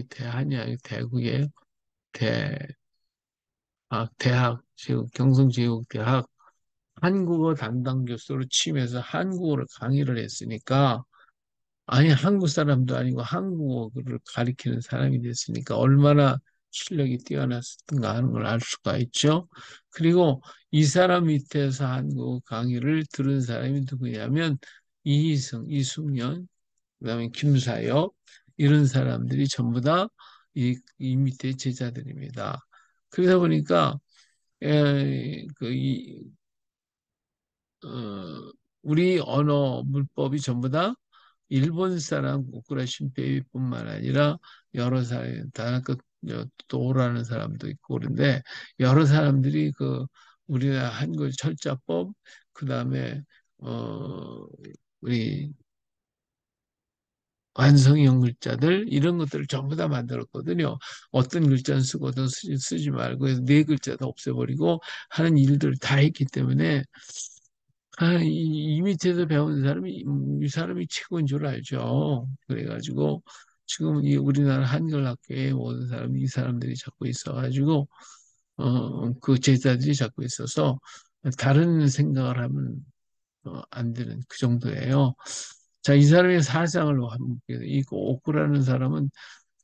A: 대한이 아니고 대국이에요. 대, 대학, 경성제국대학 한국어 담당 교수로 취임해서 한국어를 강의를 했으니까 아니, 한국 사람도 아니고 한국어를 가리키는 사람이 됐으니까 얼마나 실력이 뛰어났던가 하는 걸 알 수가 있죠. 그리고 이 사람 밑에서 한국어 강의를 들은 사람이 누구냐면 이희승, 이숙년, 그다음에 김사엽 이런 사람들이 전부 다 이 밑에 제자들입니다. 그러다 보니까 우리 언어 문법이 전부 다 일본 사람 오쿠라 신페이뿐만 아니라 여러 사람 다나카 도라는 사람도 있고 그런데 여러 사람들이 그 우리나라 한글 철자법 그다음에 어 우리 완성형 글자들 이런 것들을 전부 다 만들었거든요. 어떤 글자는 쓰고도 쓰지 말고 해서 네 글자도 없애버리고 하는 일들을 다 했기 때문에 이 밑에서 배우는 사람이 이 사람이 최고인 줄 알죠. 그래가지고 지금 이 우리나라 한글학교에 모든 사람이 이 사람들이 잡고 있어가지고 그 제자들이 잡고 있어서 다른 생각을 하면 안 되는 그 정도예요. 자, 이 사람의 사상을 한번 볼게요. 이 오쿠라는 사람은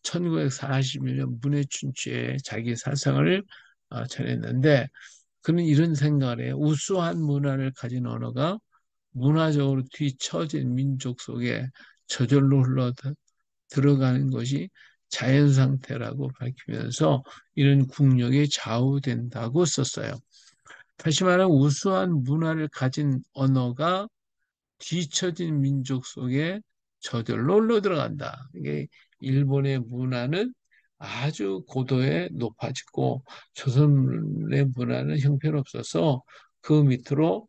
A: 1941년 문해춘추에 자기 사상을 전했는데 그는 이런 생각을 해요. 우수한 문화를 가진 언어가 문화적으로 뒤처진 민족 속에 저절로 흘러 들어가는 것이 자연 상태라고 밝히면서 이런 국력에 좌우된다고 썼어요. 다시 말하면 우수한 문화를 가진 언어가 뒤처진 민족 속에 저절로 흘러 들어간다. 이게 일본의 문화는 아주 고도에 높아지고 조선의 문화는 형편없어서 그 밑으로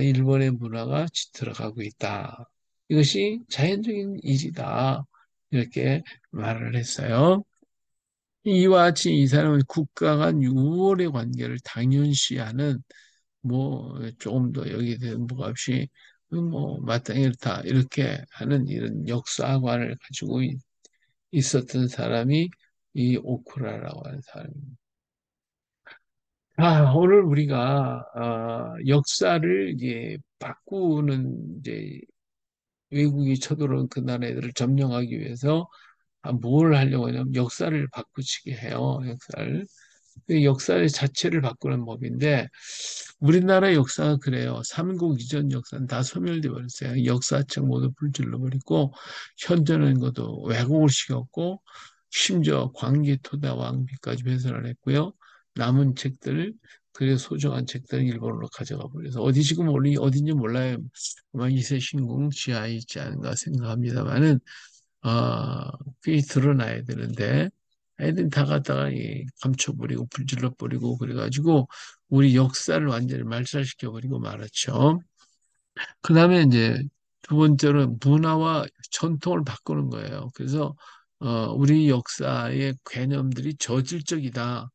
A: 일본의 문화가 들어가고 있다. 이것이 자연적인 일이다. 이렇게 말을 했어요. 이와 같이 이 사람은 국가 간 우월의 관계를 당연시하는 조금 더 여기에 대해서 뭐가 없이 마땅히 이렇다 이렇게 하는 이런 역사관을 가지고 있었던 사람이 이 오쿠라라고 하는 사람입니다. 오늘 우리가 역사를 이제 바꾸는 이제 외국이 쳐들어온 그 나라들을 점령하기 위해서 뭘 하려고 하냐면 역사를 바꾸치게 해요. 역사를. 그 역사의 자체를 바꾸는 법인데 우리나라 역사가 그래요. 삼국 이전 역사는 다 소멸돼 버렸어요. 역사책 모두 불질러 버리고 현존하는 것도 왜곡을 시켰고 심지어 광기토대 왕비까지 배설을 했고요. 남은 책들 그래 소중한 책들은 일본으로 가져가 버려서 어디 지금 어딘지 몰라요. 아마 이세신궁 지하에 있지 않은가 생각합니다만은 그게 드러나야 되는데 애들 다 갖다가 감춰버리고 불질러버리고 그래가지고 우리 역사를 완전히 말살시켜버리고 말았죠. 그 다음에 이제 두 번째로 문화와 전통을 바꾸는 거예요. 그래서 우리 역사의 개념들이 저질적이다.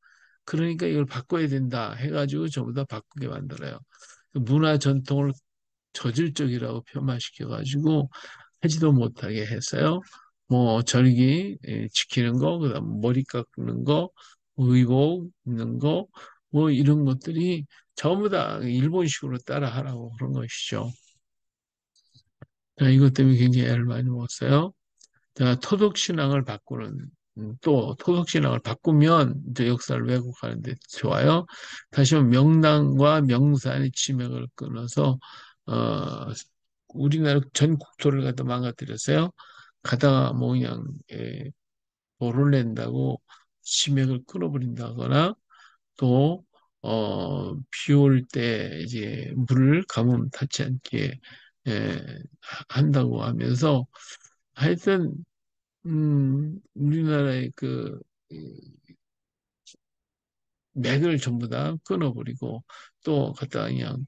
A: 그러니까 이걸 바꿔야 된다 해가지고 전부 다 바꾸게 만들어요. 문화 전통을 저질적이라고 폄하시켜가지고 하지도 못하게 했어요. 절기 지키는 거, 그다음 머리 깎는 거, 의복 입는 거, 이런 것들이 전부 다 일본식으로 따라하라고 그런 것이죠. 자, 이것 때문에 굉장히 애를 많이 먹었어요. 자, 토속신앙을 바꾸는, 또 토속신앙을 바꾸면 이제 역사를 왜곡하는 데 좋아요. 다시 한번 명당과 명산의 지맥을 끊어서, 어, 우리나라 전 국토를 갖다 망가뜨렸어요. 가다가 그냥, 돌을 낸다고 지맥을 끊어버린다거나, 또, 비 올 때 이제 물을 가뭄 닿지 않게, 예, 한다고 하면서 하여튼 우리나라의 이 맥을 전부 다 끊어버리고 또 갖다 그냥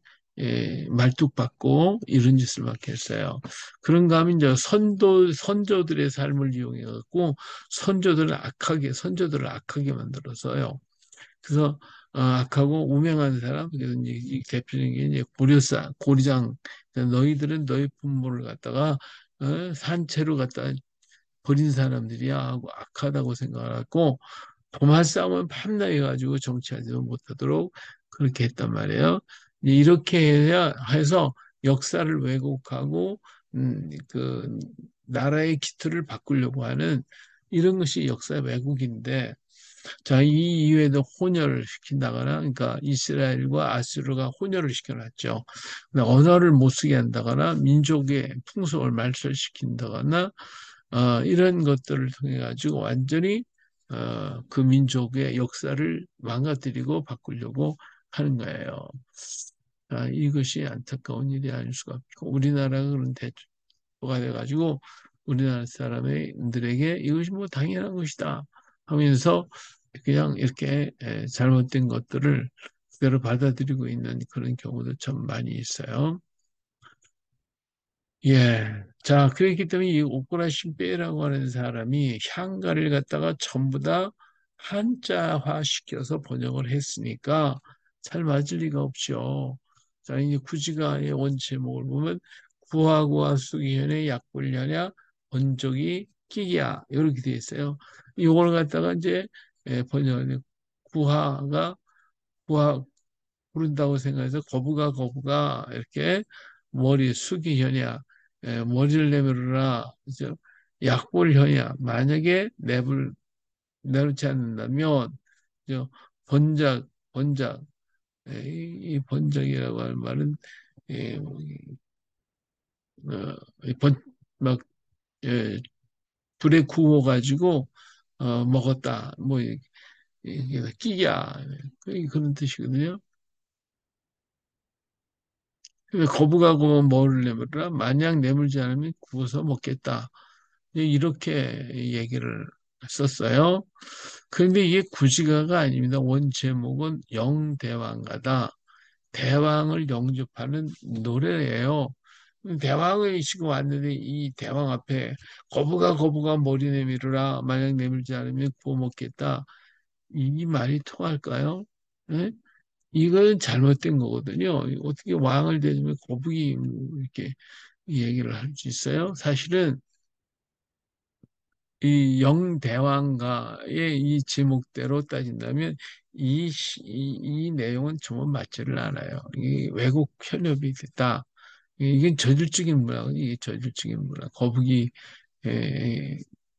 A: 말뚝박고 이런 짓을 막 했어요. 그런가 하면 이제 선조들의 삶을 이용해 갖고 선조들을 악하게 만들어서요. 그래서 악하고 우명한 사람, 그래서 이제 이 대표적인 게 이제 고리장, 너희들은 너희 분모를 갖다가 산채로 갖다 버린 사람들이야 하고 악하다고 생각하고 도마 싸움은 밤낮 해가지고 정치하지도 못하도록 그렇게 했단 말이에요. 이렇게 해야 해서 역사를 왜곡하고 그 나라의 기틀을 바꾸려고 하는 이런 것이 역사 왜곡인데 자, 이 이후에도 혼혈을 시킨다거나, 그러니까 이스라엘과 아수르가 혼혈을 시켜놨죠. 언어를 못 쓰게 한다거나, 민족의 풍속을 말살시킨다거나, 이런 것들을 통해 가지고 완전히 그 민족의 역사를 망가뜨리고 바꾸려고 하는 거예요. 이것이 안타까운 일이 아닐 수가 없고 우리나라가 그런 대조가 돼가지고 우리나라 사람들에게 이것이 뭐 당연한 것이다 하면서 그냥 이렇게 잘못된 것들을 그대로 받아들이고 있는 그런 경우도 참 많이 있어요. 예. 자, 그렇기 때문에 이 오코라 신베이라고 하는 사람이 향가를 갖다가 전부 다 한자화 시켜서 번역을 했으니까 잘 맞을 리가 없죠. 자, 이제 구지가의 원제목을 보면 구하구와 수기현의 약불려냐 번족이 끼기야 이렇게 돼 있어요. 이걸 갖다가 이제 번역을 구하가 구하 부른다고 생각해서 거부가 이렇게 머리 숙이현이야. 머리를 내밀어라. 그죠? 약볼현이야. 만약에 내놓지 않는다면 그죠? 번작 이 번작이라고 하는 말은 막, 예, 불에 구워가지고, 먹었다. 뭐, 이게 끼야. 그런 뜻이거든요. 근데 거북하고 뭐를 내버려라. 만약 내물지 않으면 구워서 먹겠다. 이렇게 얘기를 썼어요. 그런데 이게 구지가가 아닙니다. 원 제목은 영대왕가다. 대왕을 영접하는 노래예요. 대왕이 지금 왔는데 이 대왕 앞에 거북아 머리 내밀으라 만약 내밀지 않으면 구워 먹겠다. 이 말이 통할까요? 예? 이건 잘못된 거거든요. 어떻게 왕을 대주면 거북이 뭐 이렇게 얘기를 할 수 있어요? 사실은 이 영대왕가의 이 제목대로 따진다면 이 내용은 정말 맞지를 않아요. 이 왜곡 편협이 됐다. 이게 저질적인 문화거든요. 이게 저질적인 문화. 거북이,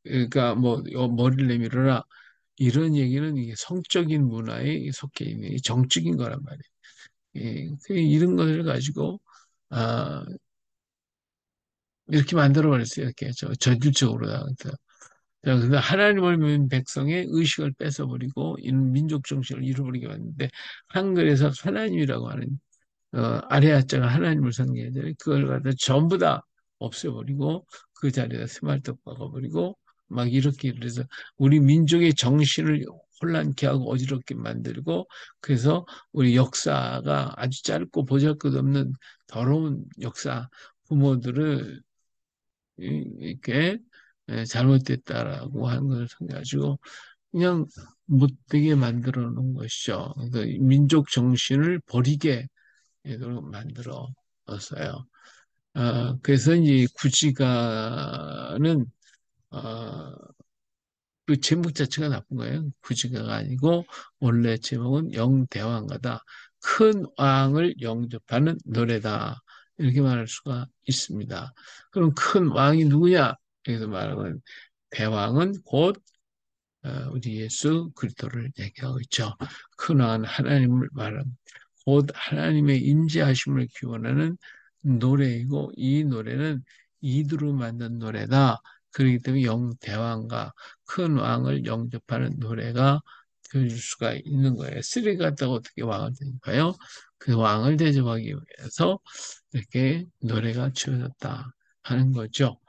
A: 그러니까 뭐, 머리를 내밀어라. 이런 얘기는 이게 성적인 문화에 속해 있는 정적인 거란 말이에요. 이런 것을 가지고, 아, 이렇게 만들어버렸어요. 이렇게 저질적으로. 자, 그래서 하나님을 믿는 백성의 의식을 뺏어버리고, 민족 정신을 잃어버리게 만드는데, 한글에서 하나님이라고 하는 아래 하자가 하나님을 상징하잖아요. 그걸 갖다 전부 다 없애버리고 그 자리에다 스말떡 박아버리고 막 이렇게 그래서 우리 민족의 정신을 혼란케 하고 어지럽게 만들고 그래서 우리 역사가 아주 짧고 보잘것없는 더러운 역사 부모들을 이렇게 잘못됐다라고 하는 것을 가지고 그냥 못되게 만들어 놓은 것이죠. 그래서 민족 정신을 버리게 얘도 만들었어요. 그래서 이제 구지가는 어, 그 제목 자체가 나쁜 거예요. 구지가가 아니고 원래 제목은 영대왕가다. 큰 왕을 영접하는 노래다. 이렇게 말할 수가 있습니다. 그럼 큰 왕이 누구냐? 여기서 말하는 대왕은 곧 우리 예수 그리스도를 얘기하고 있죠. 큰 왕은 하나님을 말합니다. 곧 하나님의 임재하심을 기원하는 노래이고 이 노래는 이두로 만든 노래다. 그렇기 때문에 영대왕과 큰 왕을 영접하는 노래가 될 수가 있는 거예요. 쓰리가 있다고 어떻게 왕을 대접해요? 그 왕을 대접하기 위해서 이렇게 노래가 지어졌다 하는 거죠.